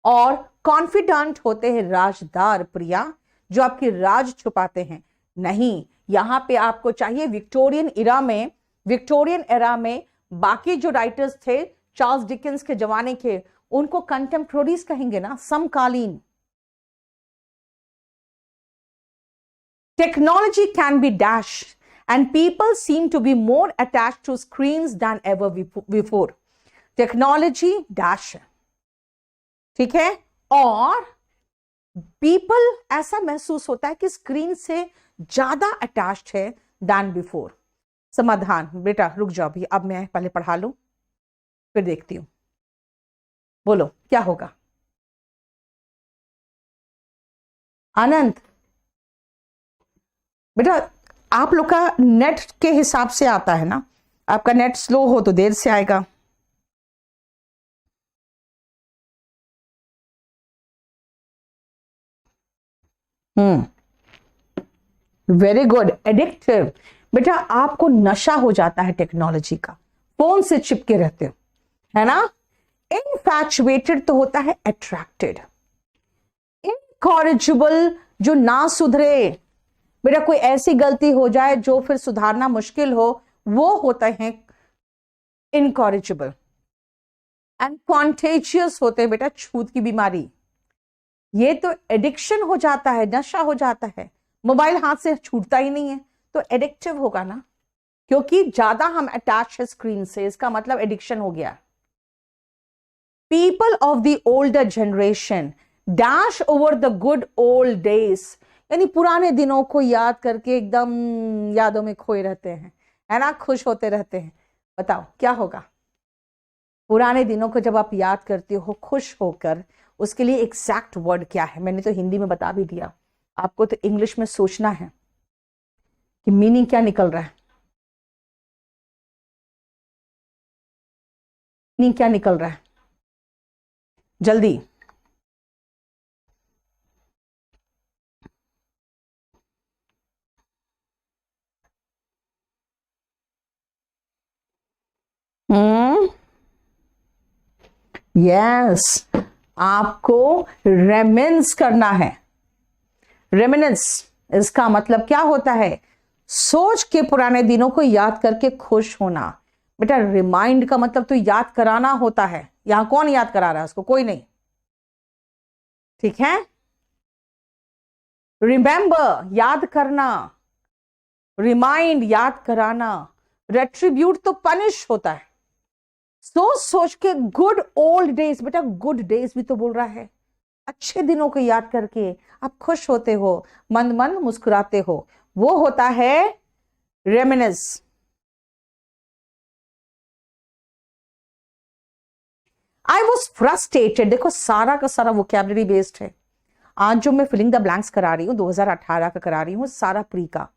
और कॉन्फिडेंट होते हैं राजदार, प्रिया, जो आपकी राज छुपाते हैं। नहीं, यहां पे आपको चाहिए विक्टोरियन एरा में बाकी जो राइटर्स थे चार्ल्स डिकेंस के जमाने के, उनको कंटेम्प्रोरीज कहेंगे ना, समकालीन। Technology can be dash and people seem to be more attached to screens than ever before. Technology dash, ठीक है। और पीपल ऐसा महसूस होता है कि स्क्रीन से ज्यादा अटैच्ड है दैन बिफोर। समाधान बेटा रुक जाओ भी, अब मैं पहले पढ़ा लूं फिर देखती हूं। बोलो क्या होगा? आनंद बेटा आप लोग का नेट के हिसाब से आता है ना, आपका नेट स्लो हो तो देर से आएगा। Very good, addictive. बेटा आपको नशा हो जाता है टेक्नोलॉजी का, फोन से चिपके रहते हो, है ना। इनफैचुएटेड तो होता है अट्रैक्टेड। इनकॉरिजिबल जो ना सुधरे, बेटा कोई ऐसी गलती हो जाए जो फिर सुधारना मुश्किल हो, वो होता है इनकॉरिजिबल। एंड कॉन्टेजियस होते हैं बेटा छूत की बीमारी। ये तो एडिक्शन हो जाता है, नशा हो जाता है, मोबाइल हाथ से छूटता ही नहीं है, तो एडिक्टिव होगा ना, क्योंकि ज्यादा हम अटैच है स्क्रीन से, इसका मतलब एडिक्शन हो गया। People of the older generation dash over the good old days, यानी पुराने दिनों को याद करके एकदम यादों में खोए रहते हैं, है ना, खुश होते रहते हैं। बताओ क्या होगा? पुराने दिनों को जब आप याद करते हो खुश होकर, उसके लिए एग्जैक्ट वर्ड क्या है? मैंने तो हिंदी में बता भी दिया, आपको तो इंग्लिश में सोचना है कि मीनिंग क्या निकल रहा है। मीनिंग क्या निकल रहा है जल्दी। यस, आपको रेमिनेंस करना है। रेमिनेंस इसका मतलब क्या होता है? सोच के पुराने दिनों को याद करके खुश होना। बेटा रिमाइंड का मतलब तो याद कराना होता है। यहां कौन याद करा रहा है उसको? कोई नहीं, ठीक है। रिमेंबर याद करना, रिमाइंड याद कराना, रेट्रीब्यूट तो पनिश होता है। सोच सोच के गुड ओल्ड डेज, बेटा गुड डेज भी तो बोल रहा है, अच्छे दिनों को याद करके आप खुश होते हो, मंद मंद मुस्कुराते हो, वो होता है रेमिनेंस। आई वॉज फ्रस्ट्रेटेड, देखो सारा का सारा वोकैबुलरी बेस्ड है। आज जो मैं फिलिंग द ब्लैंक्स करा रही हूँ 2018 का करा रही हूँ, सारा प्री का,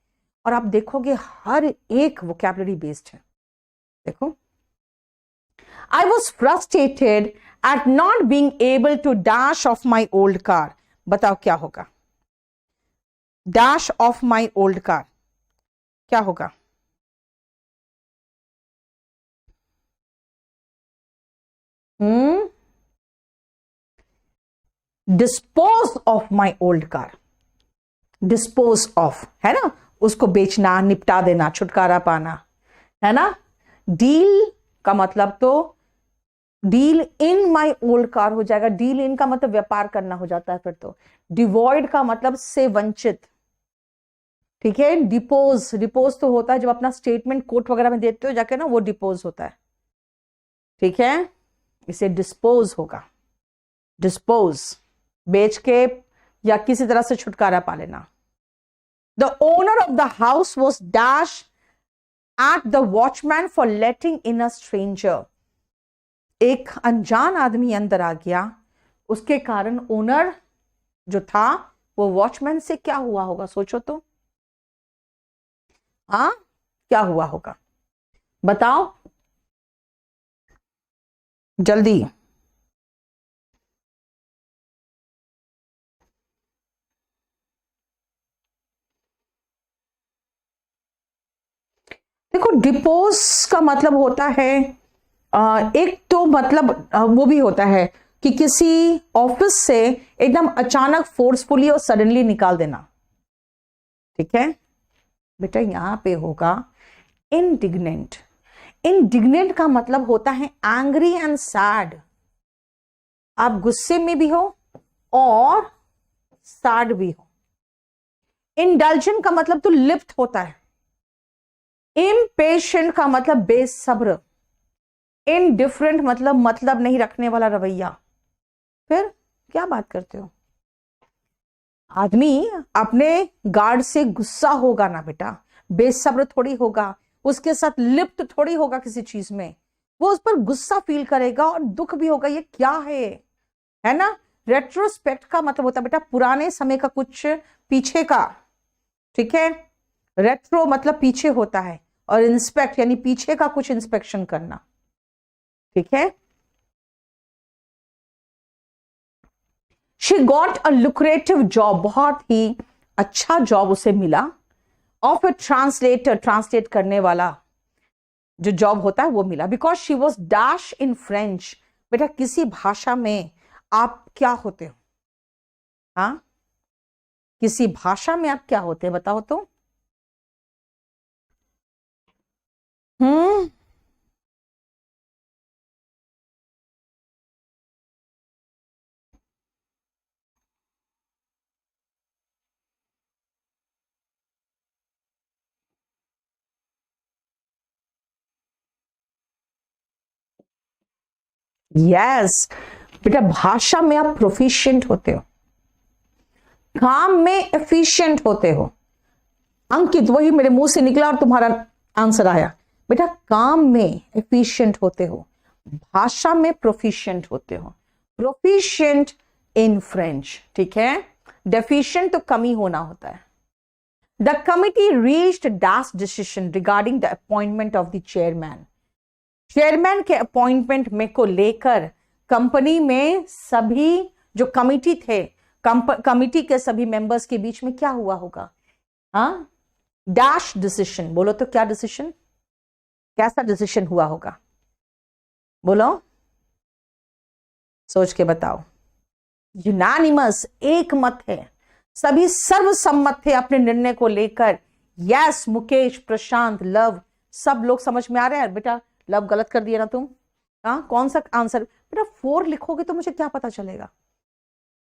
और आप देखोगे हर एक वोकैबुलरी बेस्ड है। देखो, I was frustrated at not being able to dash off my old car. बताओ क्या होगा? Dash off my old car क्या होगा? Dispose of my old car. Dispose of है ना, उसको बेचना, निपटा देना, छुटकारा पाना, है ना। डील का मतलब तो deal in my old car हो जाएगा। डील इन का मतलब व्यापार करना हो जाता है फिर तो। डिवॉइड का मतलब से वंचित, ठीक है। डिपोज, डिपोज तो होता है जब अपना स्टेटमेंट कोर्ट वगैरह में देते हो जाके ना, वो डिपोज होता है, ठीक है। इसे डिस्पोज होगा। डिस्पोज बेच के या किसी तरह से छुटकारा पा लेना। The owner of the house was dash at the watchman for letting in a stranger. एक अनजान आदमी अंदर आ गया, उसके कारण ओनर जो था वो वॉचमैन से क्या हुआ होगा? सोचो तो, हाँ क्या हुआ होगा? बताओ जल्दी। देखो डिपोज का मतलब होता है एक तो मतलब वो भी होता है कि किसी ऑफिस से एकदम अचानक फोर्सफुली और सडनली निकाल देना, ठीक है। बेटा यहां पे होगा इंडिग्नेंट। इंडिग्नेंट का मतलब होता है एंग्री एंड सैड। आप गुस्से में भी हो और सैड भी हो। इंडल्जेंट का मतलब तो लिप्त होता है। इम्पेशेंट का मतलब बेसब्र। इनडिफरेंट मतलब नहीं रखने वाला रवैया। फिर क्या बात करते हो? आदमी अपने गार्ड से गुस्सा होगा ना बेटा, बेसब्र थोड़ी होगा, उसके साथ लिप्त थोड़ी होगा किसी चीज में, वो उस पर गुस्सा फील करेगा और दुख भी होगा। ये क्या है ना। रेट्रोस्पेक्ट का मतलब होता है बेटा पुराने समय का कुछ पीछे का, ठीक है। रेट्रो मतलब पीछे होता है, और इंस्पेक्ट यानी पीछे का कुछ इंस्पेक्शन करना, ठीक है। She got a lucrative job, बहुत ही अच्छा जॉब उसे मिला। ऑफ ए ट्रांसलेटर, ट्रांसलेट करने वाला जो जॉब होता है वो मिला। Because she was dash in French. बेटा किसी भाषा में आप क्या होते हो? हाँ, किसी भाषा में आप क्या होते हैं बताओ तो। हम्म, यस बेटा भाषा में आप प्रोफिशिएंट होते हो, काम में एफिशिएंट होते हो। अंकित वही मेरे मुंह से निकला और तुम्हारा आंसर आया। बेटा काम में एफिशिएंट होते हो, भाषा में प्रोफिशिएंट होते हो। प्रोफिशिएंट इन फ्रेंच, ठीक है। डेफिशिएंट तो कमी होना होता है। The committee reached dash decision regarding the appointment of the chairman. Chairman के अपॉइंटमेंट में को लेकर कंपनी में सभी जो कमिटी थे, कमिटी के सभी मेंबर्स के बीच में क्या हुआ होगा? हाँ, डैश डिसीजन। बोलो तो क्या डिसीजन, कैसा डिसीजन हुआ होगा? बोलो, सोच के बताओ। यूनानिमस, एक मत है, सभी सर्वसम्मत थे अपने निर्णय को लेकर। यस, मुकेश, प्रशांत, लव, सब लोग समझ में आ रहे हैं। बेटा लव गलत कर दिया ना तुम? हाँ, कौन सा आंसर? बेटा 4 लिखोगे तो मुझे क्या पता चलेगा?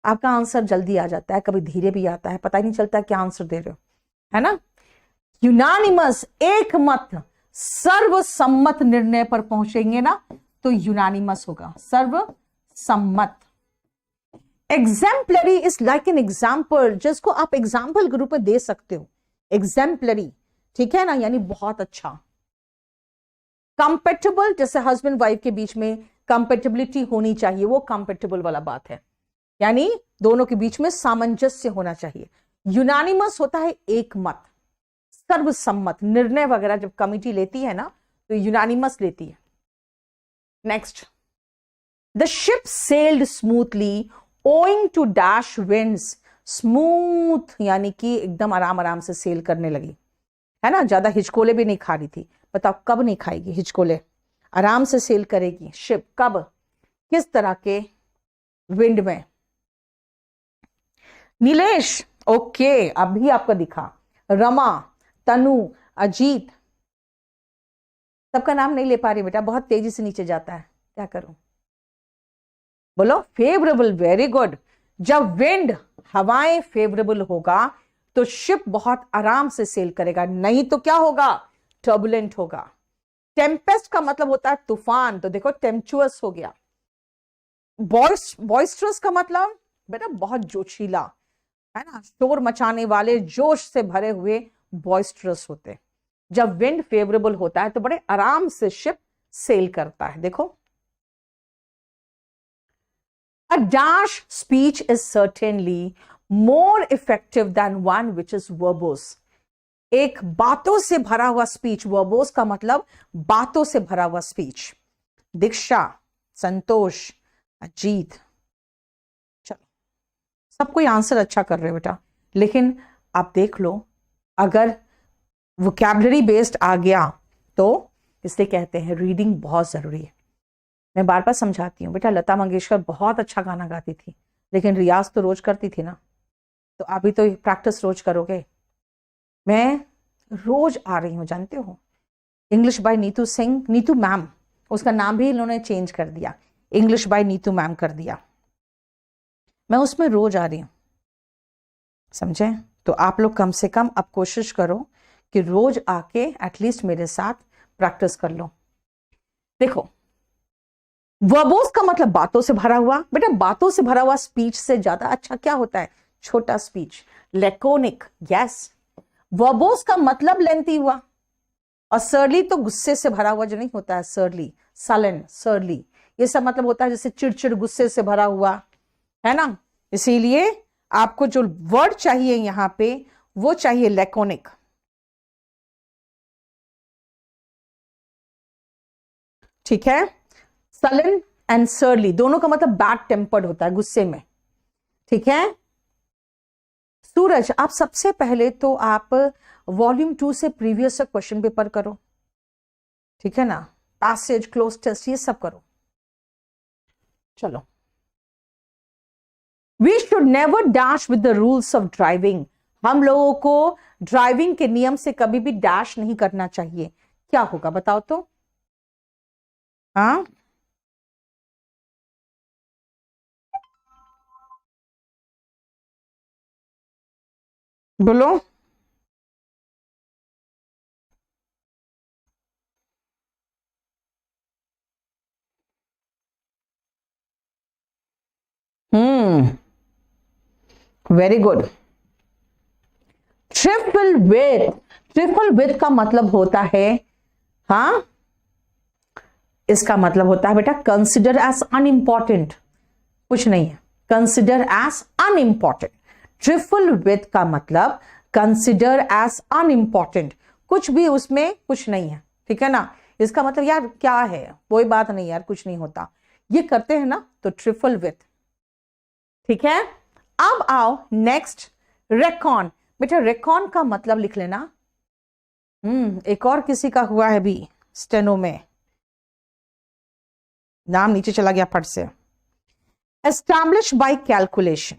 आपका आंसर जल्दी आ जाता है, कभी धीरे भी आता है, पता ही नहीं चलता क्या आंसर दे रहे हो, है ना? यूनानिमस, एक मत, सर्वसम्मत निर्णय पर पहुंचेंगे ना तो यूनानिमस होगा, सर्वसम्मत। Exemplary is like an example, जिसको आप एग्जाम्पल के रूप में दे सकते हो, एग्जाम्पलरी, ठीक है ना, यानी बहुत अच्छा। कंपेटेबल, जैसे हस्बैंड वाइफ के बीच में कंपेटेबिलिटी होनी चाहिए, वो कंपेटेबल वाला बात है, यानी दोनों के बीच में सामंजस्य होना चाहिए। यूनानिमस होता है एक मत, सर्वसम्मत निर्णय वगैरह जब कमिटी लेती है ना तो यूनानिमस लेती है। Next, the ship sailed smoothly owing to dash winds. Smooth यानी कि एकदम आराम आराम से सेल करने लगी, है ना, ज्यादा हिचकोले भी नहीं खा रही थी। बताओ कब नहीं खाएगी हिचकोले? आराम से सेल करेगी शिप, कब, किस तरह के विंड में? नीलेश, ओके, अभी आपको दिखा। रमा, तनु, अजीत, सबका नाम नहीं ले पा रही बेटा, बहुत तेजी से नीचे जाता है, क्या करूं? बोलो, फेवरेबल, वेरी गुड। जब विंड, हवाएं फेवरेबल होगा तो शिप बहुत आराम से सेल करेगा, नहीं तो क्या होगा? टर्बुलेंट होगा। टेम्पेस्ट का मतलब होता है तूफान, तो देखो टेम्पचुअस हो गया। बॉइस्टरस का मतलब बेटा बहुत जोशीला, है ना, शोर मचाने वाले, जोश से भरे हुए बॉइस्टरस होते। जब विंड फेवरेबल होता है तो बड़े आराम से शिप सेल करता है। देखो, a dash speech is certainly more effective than one which is verbose. एक बातों से भरा हुआ स्पीच, वर्बोस का मतलब बातों से भरा हुआ स्पीच। दीक्षा, संतोष, अजीत, चलो सब कोई आंसर अच्छा कर रहे हो बेटा, लेकिन आप देख लो अगर वोकैबुलरी बेस्ड आ गया तो इसलिए कहते हैं रीडिंग बहुत जरूरी है। मैं बार बार समझाती हूँ बेटा, लता मंगेशकर बहुत अच्छा गाना गाती थी, लेकिन रियाज तो रोज करती थी ना, तो अभी तो प्रैक्टिस रोज करोगे। मैं रोज आ रही हूँ, जानते हो, English by Neetu Singh, Neetu ma'am, उसका नाम भी इन्होंने चेंज कर दिया, इंग्लिश बाय नीतू मैम कर दिया। मैं उसमें रोज आ रही हूँ, समझे? तो आप लोग कम से कम अब कोशिश करो कि रोज आके एटलीस्ट मेरे साथ प्रैक्टिस कर लो। देखो, वर्बोस का मतलब बातों से भरा हुआ। बेटा बातों से भरा हुआ स्पीच से ज्यादा अच्छा क्या होता है? छोटा स्पीच, लैकोनिक। यस, वर्बोस का मतलब लेंथी हुआ, और सर्ली तो गुस्से से भरा हुआ जो नहीं होता है, सर्ली, सलन, सर्ली, ये सब मतलब होता है जैसे चिड़चिड़, गुस्से से भरा हुआ, है ना। इसीलिए आपको जो वर्ड चाहिए यहां पे वो चाहिए लैकोनिक। ठीक है, सलन एंड सर्ली दोनों का मतलब बैड टेम्पर्ड होता है, गुस्से में। ठीक है, सूरज आप सबसे पहले तो आप वॉल्यूम 2 से प्रीवियस क्वेश्चन पेपर करो, ठीक है ना, पैसेज, क्लोज टेस्ट, ये सब करो। चलो, we should never dash with the rules of driving. हम लोगों को ड्राइविंग के नियम से कभी भी डैश नहीं करना चाहिए। क्या होगा बताओ तो? हाँ, बोलो। Very good. Triple with, triple with का मतलब होता है, हाँ, इसका मतलब होता है बेटा कंसिडर एज अनइम्पॉर्टेंट, कुछ नहीं है, consider as unimportant. Triple with का मतलब कंसिडर एज अनइम्पॉर्टेंट, कुछ भी उसमें कुछ नहीं है, ठीक है ना। इसका मतलब यार क्या है, कोई बात नहीं यार, कुछ नहीं होता, ये करते हैं ना तो ट्रिपल विथ। ठीक है, अब आओ नेक्स्ट, रेकॉन। बेटा रेकॉन का मतलब लिख लेना। एक और किसी का हुआ है भी स्टेनो में, नाम नीचे चला गया फट से। एस्टैब्लिश बाय कैलकुलेशन,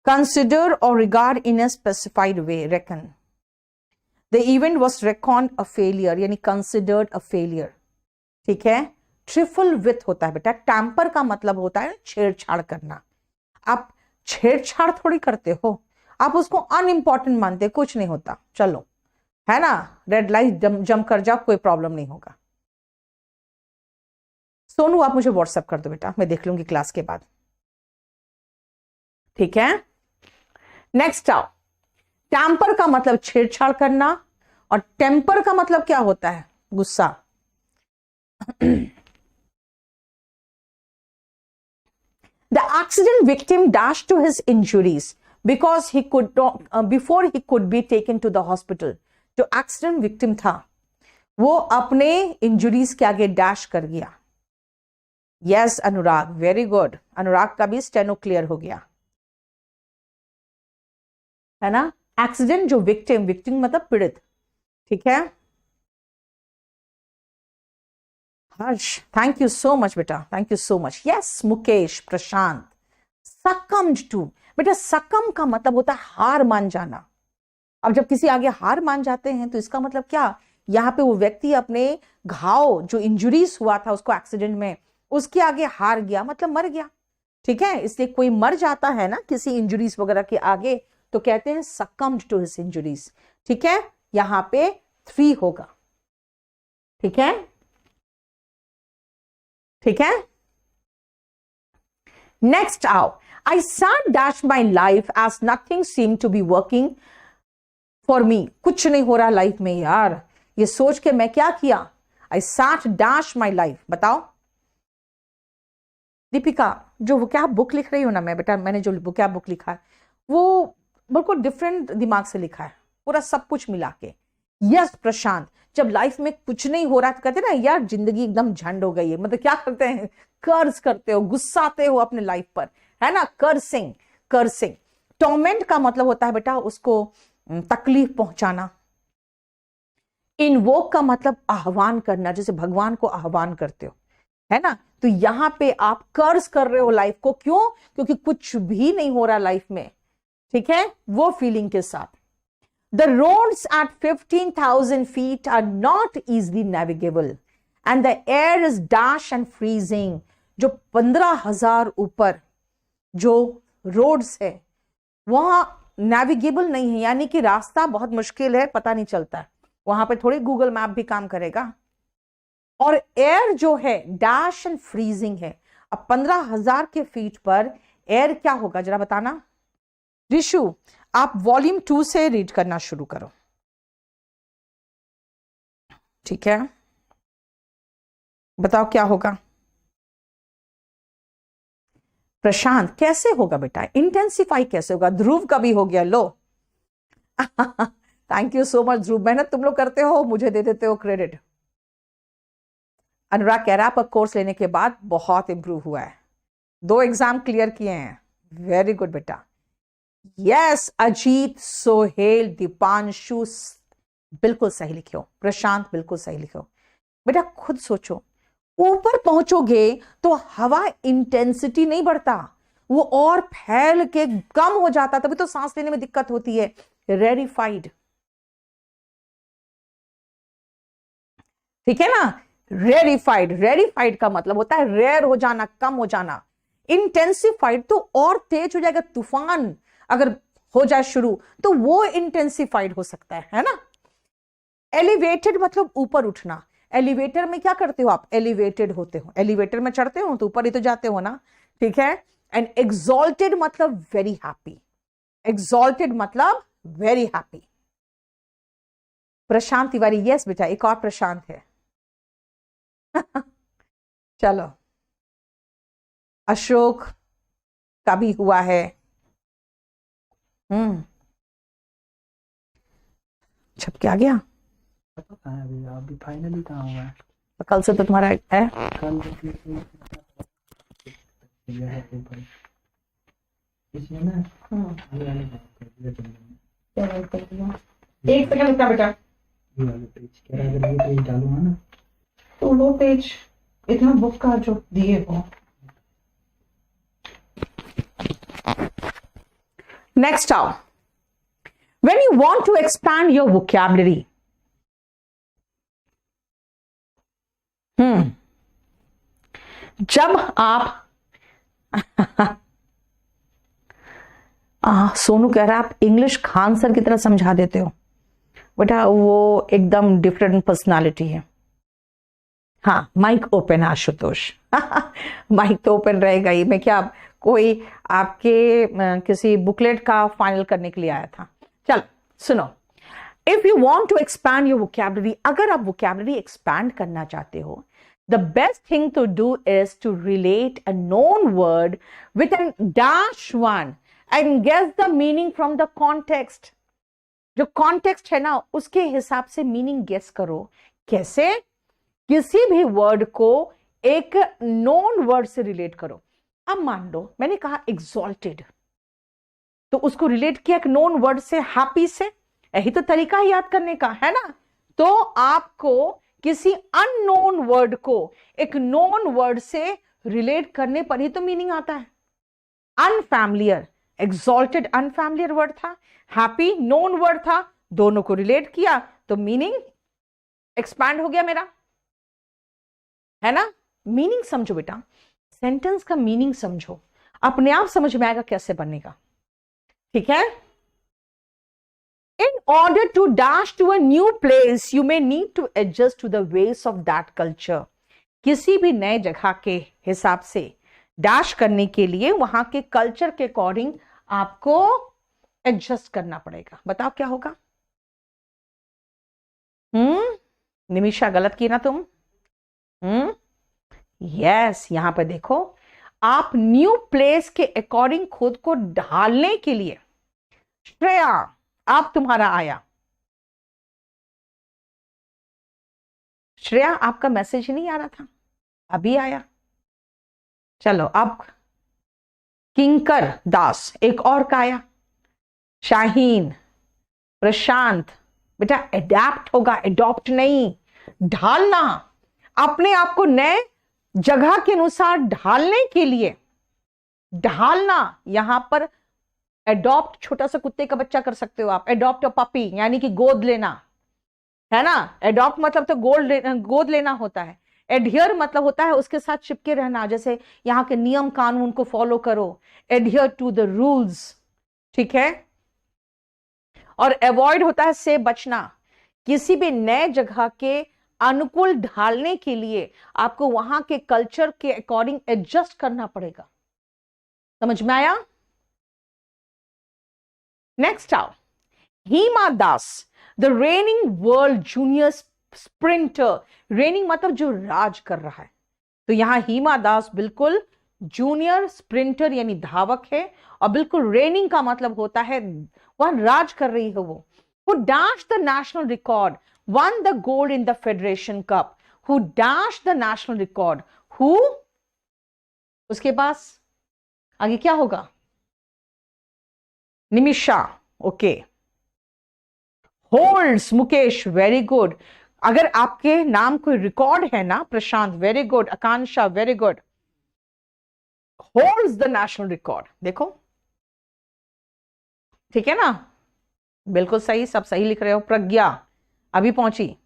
कंसिडर और regard in a specified way, reckon. The event was record a failure, यानी कंसिडर्ड अ फेलियर। ठीक है, ट्रिफल विथ होता है बेटा। टैम्पर का मतलब होता है छेड़छाड़ करना। आप छेड़छाड़ थोड़ी करते हो, आप उसको अनइम्पॉर्टेंट मानते, कुछ नहीं होता, चलो, है ना, रेड लाइट जंप कर जाओ, कोई प्रॉब्लम नहीं होगा। सोनू आप मुझे व्हाट्सएप कर दो बेटा, मैं देख लूंगी क्लास के बाद। ठीक है, नेक्स्ट आओ। टैम्पर का मतलब छेड़छाड़ करना, और टेम्पर का मतलब क्या होता है? गुस्सा। The accident victim dashed to his injuries because he could not, before he could be taken to the hospital. जो एक्सीडेंट विक्टिम था वो अपने इंजुरीज के आगे डैश कर गया। यस अनुराग, वेरी गुड। अनुराग का भी स्टेनो क्लियर हो गया, है ना। एक्सीडेंट जो विक्टिम, विक्टिम मतलब पीड़ित। ठीक है, हर्ष, थैंक यू सो मच बेटा, thank you so much. Yes Mukesh, Prashant. succumbed to, बेटा सकम का मतलब होता है हार मान जाना। अब जब किसी आगे हार मान जाते हैं तो इसका मतलब क्या, यहाँ पे वो व्यक्ति अपने घाव, जो इंजुरीज हुआ था उसको एक्सीडेंट में, उसके आगे हार गया, मतलब मर गया। ठीक है, इसलिए कोई मर जाता है ना किसी इंजुरीज वगैरह के आगे तो कहते हैं succumbed to his injuries। ठीक है, यहां पे 3 होगा। ठीक है, ठीक है, नेक्स्ट आओ। I sat dash my life as nothing seemed to be working for me। कुछ नहीं हो रहा लाइफ में यार, ये सोच के मैं क्या किया? I sat dash my life। बताओ दीपिका, जो वोकैब बुक लिख रही हूं ना मैं बेटा, मैंने जो वोकैब बुक लिखा है वो बिल्कुल डिफरेंट दिमाग से लिखा है, पूरा सब कुछ मिला के। यस प्रशांत, जब लाइफ में कुछ नहीं हो रहा तो कहते ना यार जिंदगी एकदम झंड हो गई है, मतलब क्या करते हैं, कर्ज करते हो, गुस्साते हो अपने लाइफ पर, है ना, कर्सिंग, कर्सिंग। टॉर्मेंट का मतलब होता है बेटा उसको तकलीफ पहुंचाना। इनवोक का मतलब आह्वान करना, जैसे भगवान को आह्वान करते हो, है ना। तो यहां पे आप कर्ज कर रहे हो लाइफ को, क्यों? क्योंकि कुछ भी नहीं हो रहा लाइफ में। ठीक है, वो फीलिंग के साथ। The roads at 15,000 feet are not easily navigable and the air is dash and freezing। जो 15,000 ऊपर जो रोड्स है वहां नेविगेबल नहीं है, यानी कि रास्ता बहुत मुश्किल है, पता नहीं चलता है, वहां पे थोड़ी गूगल मैप भी काम करेगा। और एयर जो है डैश एंड फ्रीजिंग है। अब 15,000 के फीट पर एयर क्या होगा जरा बताना। ऋषु आप वॉल्यूम 2 से रीड करना शुरू करो। ठीक है, बताओ क्या होगा। प्रशांत कैसे होगा बेटा, इंटेंसिफाई कैसे होगा? ध्रुव का भी हो गया, लो। थैंक यू सो मच ध्रुव, मेहनत तुम लोग करते हो, मुझे दे देते हो क्रेडिट। अनुराग कह रहा पर कोर्स लेने के बाद बहुत इंप्रूव हुआ है, 2 एग्जाम क्लियर किए हैं, वेरी गुड बेटा। यस अजीत, सोहेल, दीपांशु, बिल्कुल सही लिखो। प्रशांत बिल्कुल सही लिखो बेटा। खुद सोचो, ऊपर पहुंचोगे तो हवा इंटेंसिटी नहीं बढ़ता, वो और फैल के कम हो जाता, तभी तो सांस लेने में दिक्कत होती है। रेरिफाइड, ठीक है ना, रेरिफाइड। रेरिफाइड का मतलब होता है रेयर हो जाना, कम हो जाना। इंटेंसिफाइड तो और तेज हो जाएगा, तूफान अगर हो जाए शुरू तो वो इंटेंसिफाइड हो सकता है ना। एलिवेटेड मतलब ऊपर उठना। एलिवेटर में क्या करते हो आप? एलिवेटेड होते हो, एलिवेटर में चढ़ते हो तो ऊपर ही तो जाते हो ना। ठीक है, एंड एक्सॉल्टेड मतलब वेरी हैप्पी। एक्सॉल्टेड मतलब वेरी हैप्पी। प्रशांत तिवारी, यस बेटा, एक और प्रशांत है। चलो, अशोक का भी हुआ है। छप के आ गया। अभी फाइनली कहाँ हुआ है? कल से तो तुम्हारा है। कल इसमें ना एक सेकंड रुका बेटा, ये वाले पेज कह रहा, अगर ये पेज डालूंगा ना तो वो पेज इतना बुक का जो दिए वो। नेक्स्ट आओ, when you want to expand your vocabulary, जब आप सोनू कह रहा है आप इंग्लिश खान सर की तरह समझा देते हो बेटा, वो एकदम डिफरेंट पर्सनालिटी है। हाँ, माइक ओपन आशुतोष। माइक तो ओपन रहेगा ही। मैं क्या कोई आपके किसी बुकलेट का फाइनल करने के लिए आया था। चल सुनो, if you want to expand your vocabulary, अगर आप वोकैबुलरी एक्सपैंड करना चाहते हो, the best thing to do is to relate a known word with a dash one and guess the meaning from the context. जो context है ना, उसके हिसाब से meaning guess करो। कैसे? किसी भी word को एक known word से relate करो। अब मान लो मैंने कहा exalted, तो उसको relate किया एक known word से, happy से। यही तो तरीका है याद करने का, है ना? तो आपको किसी अननोन वर्ड को एक नोन वर्ड से रिलेट करने पर ही तो मीनिंग आता है। अनफैमिलियर, एक्सॉल्टेड अनफैमिलियर वर्ड था, हैप्पी नोन वर्ड था, दोनों को रिलेट किया तो मीनिंग एक्सपैंड हो गया मेरा, है ना? मीनिंग समझो बेटा, सेंटेंस का मीनिंग समझो, अपने आप समझ में आएगा कैसे बनेगा। ठीक है? In order to dash to a new place, you may need to adjust to the ways of that culture. किसी भी नए जगह के हिसाब से डैश करने के लिए वहां के कल्चर के अकॉर्डिंग आपको एडजस्ट करना पड़ेगा। बताओ क्या होगा? निमिषा गलत की ना तुम? यस, यहां पर देखो, आप न्यू प्लेस के अकॉर्डिंग खुद को ढालने के लिए, श्रेया आप तुम्हारा आया। श्रेया आपका मैसेज नहीं आ रहा था, अभी आया। चलो अब किंकर दास, एक और का आया, शाहीन, प्रशांत। बेटा एडेप्ट होगा, एडॉप्ट नहीं, ढालना, अपने आप को नए जगह के अनुसार ढालने के लिए। ढालना यहां पर एडॉप्ट छोटा सा कुत्ते का बच्चा कर सकते हो आप, एडॉप्ट अ पपी यानी कि गोद लेना, है ना? एडॉप्ट मतलब तो गोद लेना होता है। एडहियर मतलब होता है उसके साथ चिपके रहना, जैसे यहाँ के नियम कानून को फॉलो करो, एडहियर टू द रूल्स। ठीक है? और अवॉइड होता है से बचना। किसी भी नए जगह के अनुकूल ढालने के लिए आपको वहां के कल्चर के अकॉर्डिंग एडजस्ट करना पड़ेगा। समझ में आया? Next out, Hima Das, the reigning world junior sprinter. reigning मतलब जो राज कर रहा है, तो यहां हीमा दास बिल्कुल जूनियर स्प्रिंटर यानी धावक है, और बिल्कुल रेनिंग का मतलब होता है वह राज कर रही है वो। Who dashed the national record, won the gold in the Federation Cup. Who dashed the national record? Who? उसके पास आगे क्या होगा? Nimisha, okay. Holds, Mukesh, very good. अगर आपके नाम कोई रिकॉर्ड है ना, Prashant very good, Akanksha very good. Holds the national record, देखो ठीक है ना? बिल्कुल सही, सब सही लिख रहे हो। प्रज्ञा अभी पहुंची।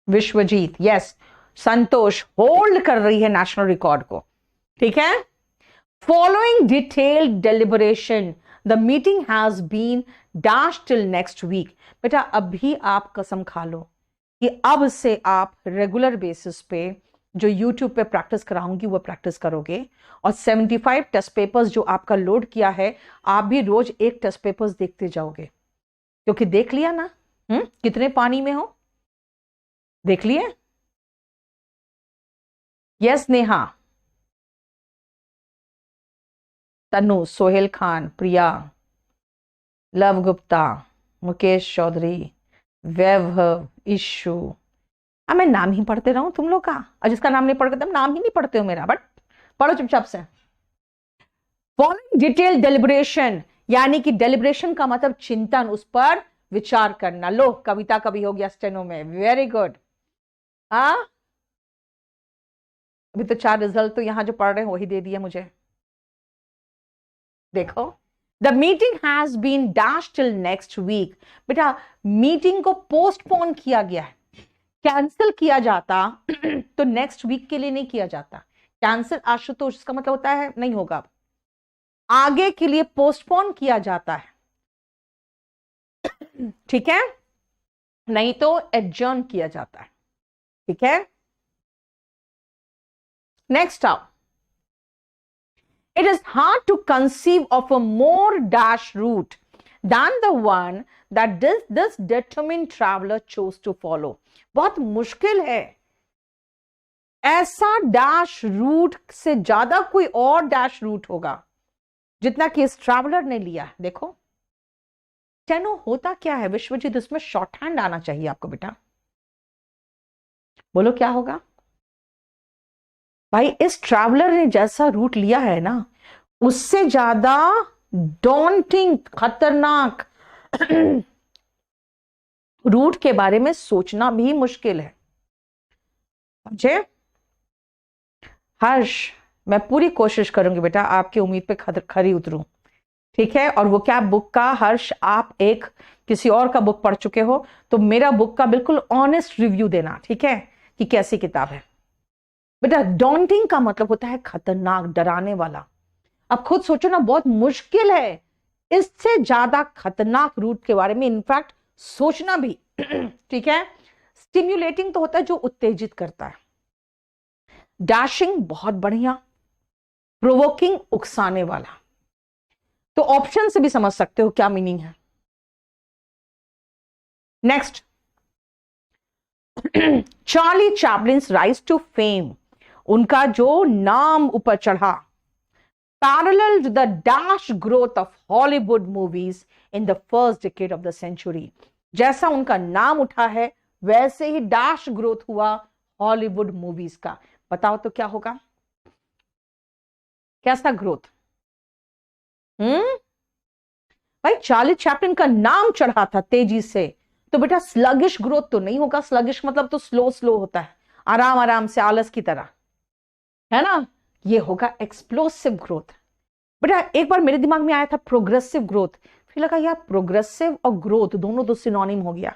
विश्वजीत, यस। संतोष होल्ड कर रही है नेशनल रिकॉर्ड को। ठीक है? Following detailed deliberation, the meeting has been dashed till next week. बेटा अभी आप कसम खा लो कि अब से आप रेगुलर बेसिस पे जो YouTube पे प्रैक्टिस कराऊंगी वो प्रैक्टिस करोगे, और 75 टेस्ट पेपर्स जो आपका लोड किया है, आप भी रोज एक टेस्ट पेपर्स देखते जाओगे, क्योंकि देख लिया ना कितने पानी में हो, देख लिए? यस नेहा, तनु, सोहेल खान, प्रिया, लव गुप्ता, मुकेश चौधरी, वैभव, इशू। अब मैं नाम ही पढ़ते रहूं तुम लोग का, और जिसका नाम नहीं पढ़ते तुम नाम ही नहीं पढ़ते हो मेरा, बट पढ़ो चुपचाप से। फॉलोइंग डिटेल डेलिब्रेशन, यानी कि डेलिब्रेशन का मतलब चिंतन, उस पर विचार करना। लो कविता कभी हो गया स्टेनो में, वेरी गुड। हाँ, अभी तो 4 रिजल्ट तो यहां जो पढ़ रहे हैं वही दे दिया मुझे। देखो, the meeting has been dash till next week. बेटा मीटिंग को पोस्टपोन किया गया है, कैंसिल किया जाता तो नेक्स्ट वीक के लिए नहीं किया जाता। कैंसिल आशुतोष इसका मतलब होता है नहीं होगा, आगे के लिए पोस्टपोन किया जाता है, ठीक है, नहीं तो एडजर्न किया जाता है, ठीक है। नेक्स्ट आओ, it is hard to conceive of a more dash route than the one that this determined traveler chose to follow। बहुत मुश्किल है, ऐसा डैश रूट से ज्यादा कोई और डैश रूट होगा जितना कि इस ट्रैवलर ने लिया। देखो टेनो होता क्या है विश्वजीत, इसमें शॉर्ट हैंड आना चाहिए आपको बेटा, बोलो क्या होगा भाई। इस ट्रैवलर ने जैसा रूट लिया है ना, उससे ज्यादा डॉन्टिंग खतरनाक रूट के बारे में सोचना भी मुश्किल है, समझे। हर्ष, मैं पूरी कोशिश करूंगी बेटा आपकी उम्मीद पे खरी उतरूं, ठीक है। और वो क्या बुक का, हर्ष आप एक किसी और का बुक पढ़ चुके हो तो मेरा बुक का बिल्कुल ऑनेस्ट रिव्यू देना, ठीक है, कि कैसी किताब है। बेटा डॉन्टिंग का मतलब होता है खतरनाक, डराने वाला। अब खुद सोचो ना, बहुत मुश्किल है इससे ज्यादा खतरनाक रूट के बारे में इनफैक्ट सोचना भी ठीक है। स्टिम्युलेटिंग तो होता है जो उत्तेजित करता है, डैशिंग बहुत बढ़िया, प्रोवोकिंग उकसाने वाला। तो ऑप्शन से भी समझ सकते हो क्या मीनिंग है। Next, Charlie Chaplin's rise to fame, उनका जो नाम ऊपर चढ़ा, parallel to the dash growth of Hollywood movies in the first decade of the century. जैसा उनका नाम उठा है वैसे ही डैश ग्रोथ हुआ हॉलीवुड मूवीज का। बताओ तो क्या होगा, कैसा ग्रोथ। भाई चार्ली चैपलिन का नाम चढ़ा था तेजी से, तो बेटा स्लगिश ग्रोथ तो नहीं होगा। स्लगिश मतलब तो स्लो स्लो होता है, आराम आराम से, आलस की तरह, है ना। ये होगा एक्सप्लोसिव ग्रोथ। बेटा एक बार मेरे दिमाग में आया था प्रोग्रेसिव ग्रोथ, फिर लगा यार प्रोग्रेसिव और ग्रोथ दोनों तो सिनोनिम हो गया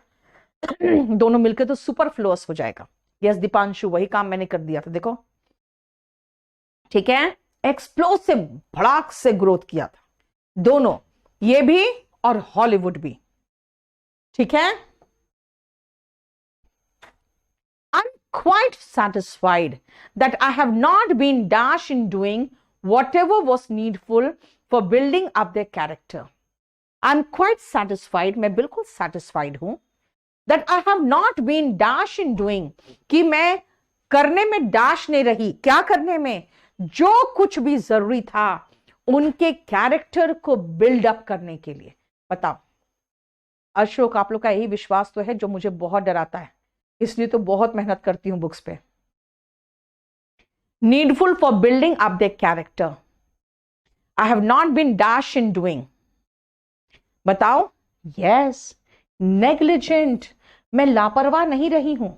दोनों मिलकर तो सुपरफ्लुअस हो जाएगा। यस दीपांशु, वही काम मैंने कर दिया था, देखो ठीक है। एक्सप्लोसिव, भड़ाक से ग्रोथ किया था, दोनों, ये भी और हॉलीवुड भी, ठीक है। I'm quite satisfied that I have not been dash in doing whatever was needful for building up their character. I'm quite satisfied, मैं बिल्कुल satisfied हूं, that I have not been dash in doing, कि मैं करने में dash नहीं रही, क्या करने में, जो कुछ भी जरूरी था उनके कैरेक्टर को बिल्ड अप करने के लिए। बताओ अशोक, आप लोग का यही विश्वास तो है जो मुझे बहुत डराता है, इसलिए तो बहुत मेहनत करती हूं बुक्स पे। Needful for building up the character, I have not been dash in doing. बताओ यस, नेग्लिजेंट, मैं लापरवाह नहीं रही हूं,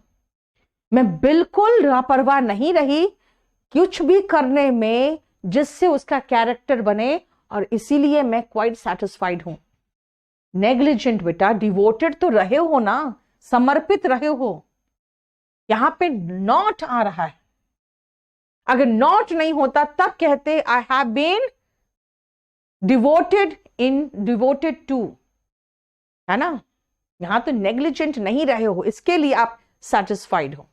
मैं बिल्कुल लापरवाह नहीं रही कुछ भी करने में जिससे उसका कैरेक्टर बने, और इसीलिए मैं क्वाइट सेटिस्फाइड हूं। नेग्लिजेंट बेटा, डिवोटेड तो रहे हो ना, समर्पित रहे हो। यहां पे नॉट आ रहा है, अगर नॉट नहीं होता तब कहते I have been devoted in, devoted to, है ना। यहां तो नेग्लिजेंट नहीं रहे हो, इसके लिए आप सेटिस्फाइड हो।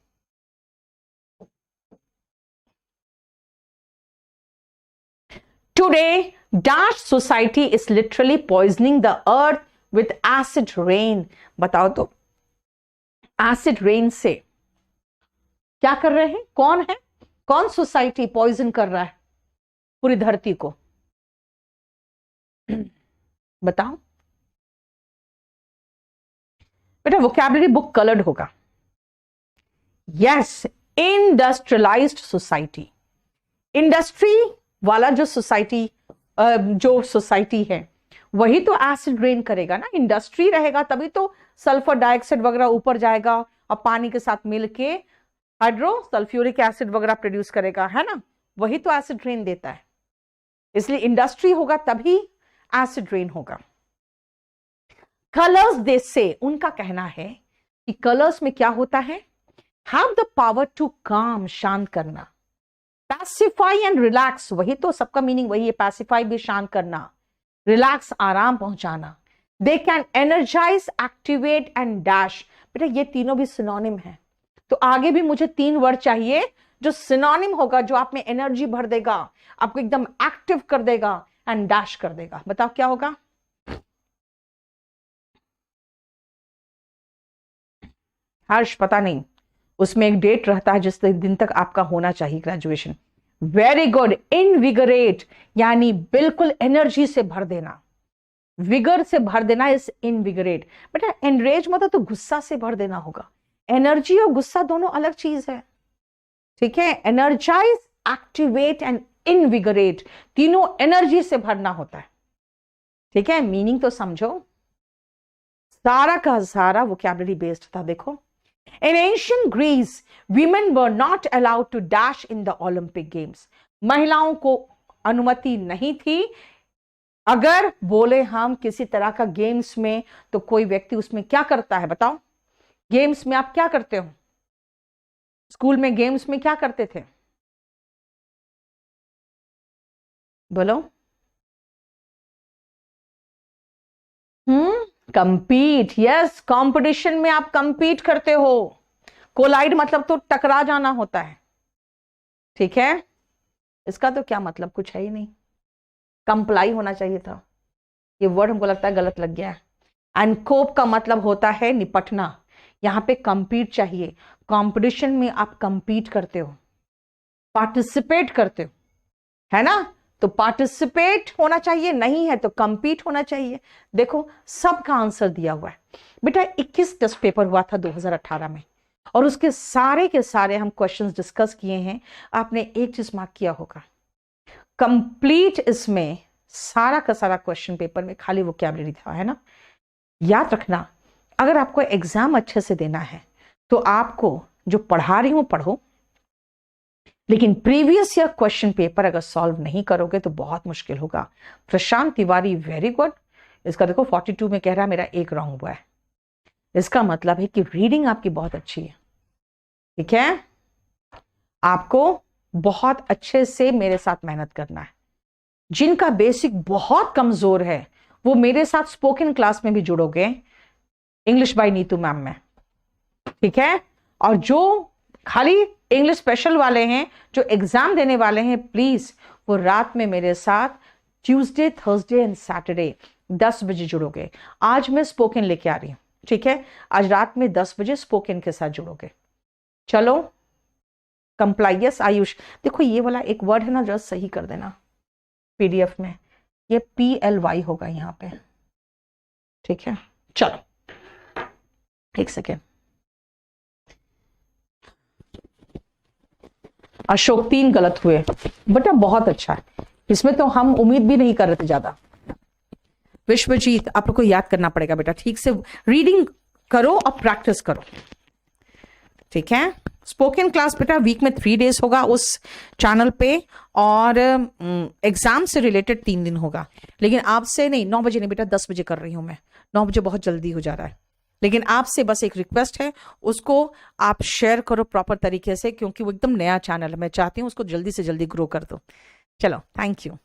Today, dash society is literally poisoning the earth with acid rain। बताओ तो एसिड रेन से क्या कर रहे हैं, कौन है, कौन सोसाइटी पॉइजन कर रहा है पूरी धरती को, बताओ बेटा। वोकैबुलरी बुक कलर्ड होगा। यस, इंडस्ट्रियलाइज्ड सोसाइटी, इंडस्ट्री वाला जो सोसाइटी है वही तो एसिड रेन करेगा ना। इंडस्ट्री रहेगा तभी तो सल्फर डाइऑक्साइड वगैरह ऊपर जाएगा और पानी के साथ मिलके हाइड्रो सल्फ्यूरिक एसिड वगैरह प्रोड्यूस करेगा, है ना, वही तो एसिड रेन देता है। इसलिए इंडस्ट्री होगा तभी एसिड रेन होगा। कलर्स दे से, उनका कहना है कि कलर्स में क्या होता है, हैव द पावर टू काम, शांत करना, पैसिफाई एंड रिलैक्स, वही तो सबका मीनिंग वही है, पैसिफाई भी शांत करना, रिलैक्स आराम पहुंचाना, they can energise, activate and dash. बेटा ये तीनों भी सिनोनिम है, तो आगे भी मुझे 3 वर्ड चाहिए जो सिनोनिम होगा, जो आप में एनर्जी भर देगा, आपको एकदम एक्टिव कर देगा एंड डैश कर देगा। बताओ क्या होगा? हर्ष पता नहीं, उसमें एक डेट रहता है जिस दिन तक आपका होना चाहिए ग्रेजुएशन। वेरी गुड, इनविगरेट यानी बिल्कुल एनर्जी से भर देना, विगर से भर देना इस इनविगरेट। बेटा एनरेज मतलब तो गुस्सा से भर देना होगा, एनर्जी और गुस्सा दोनों अलग चीज है, ठीक है। एनर्जाइज, एक्टिवेट एंड इनविगरेट, तीनों एनर्जी से भरना होता है, ठीक है। मीनिंग तो समझो, सारा का सारा वोकैबुलरी बेस्ड था। देखो, in ancient Greece, women were not allowed to dash in the Olympic Games. महिलाओं को अनुमति नहीं थी, अगर बोले हम किसी तरह का गेम्स में, तो कोई व्यक्ति उसमें क्या करता है बताओ? गेम्स में आप क्या करते हो? स्कूल में गेम्स में क्या करते थे? बोलो। कंपीट, यस, कंपटीशन में आप कंपीट करते हो। कोलाइड मतलब तो टकरा जाना होता है, ठीक है। इसका तो क्या मतलब, कुछ है ही नहीं, कंप्लाई होना चाहिए था, ये वर्ड हमको लगता है गलत लग गया है। एंड कोप का मतलब होता है निपटना, यहां पे कंपीट चाहिए। कंपटीशन में आप कंपीट करते हो, पार्टिसिपेट करते हो, है ना, तो पार्टिसिपेट होना चाहिए, नहीं है तो कंपीट होना चाहिए। देखो सबका आंसर दिया हुआ है। बेटा 21 टेस्ट पेपर हुआ था 2018 में, और उसके सारे के सारे हम क्वेश्चंस डिस्कस किए हैं। आपने एक चीज मार्क किया होगा, कंप्लीट इसमें सारा का सारा क्वेश्चन पेपर में खाली वोकैबुलरी था, है ना। याद रखना, अगर आपको एग्जाम अच्छे से देना है तो आपको जो पढ़ा रही हूं पढ़ो, लेकिन प्रीवियस ईयर क्वेश्चन पेपर अगर सॉल्व नहीं करोगे तो बहुत मुश्किल होगा। प्रशांत तिवारी, वेरी गुड। इसका देखो 42 में कह रहा है मेरा एक रॉन्ग हुआ है, इसका मतलब है कि रीडिंग आपकी बहुत अच्छी है, ठीक है। आपको बहुत अच्छे से मेरे साथ मेहनत करना है। जिनका बेसिक बहुत कमजोर है वो मेरे साथ स्पोकन क्लास में भी जुड़ोगे, इंग्लिश बाय नीतू मैम में, ठीक है। और जो खाली इंग्लिश स्पेशल वाले हैं, जो एग्जाम देने वाले हैं, प्लीज वो रात में मेरे साथ ट्यूसडे, थर्सडे एंड सैटरडे 10 बजे जुड़ोगे। आज मैं स्पोकन लेके आ रही हूं, ठीक है। आज रात में 10 बजे स्पोकन के साथ जुड़ोगे। चलो, कंप्लाइयस आयुष, देखो ये वाला एक वर्ड है ना, जरा सही कर देना पीडीएफ में, ये PLY होगा यहाँ पे, ठीक है। चलो एक सेकेंड, अशोक 3 गलत हुए, बेटा बहुत अच्छा है, इसमें तो हम उम्मीद भी नहीं कर रहे थे ज्यादा। विश्वजीत, आप लोग को याद करना पड़ेगा बेटा, ठीक से रीडिंग करो और प्रैक्टिस करो, ठीक है। स्पोकन क्लास बेटा वीक में 3 डेज होगा उस चैनल पे, और एग्जाम से रिलेटेड 3 दिन होगा। लेकिन आपसे नहीं, 9 बजे नहीं बेटा, 10 बजे कर रही हूं मैं, 9 बजे बहुत जल्दी हो जा रहा है। लेकिन आपसे बस एक रिक्वेस्ट है, उसको आप शेयर करो प्रॉपर तरीके से, क्योंकि वो एकदम नया चैनल है, मैं चाहती हूँ उसको जल्दी से जल्दी ग्रो कर दो। चलो, थैंक यू।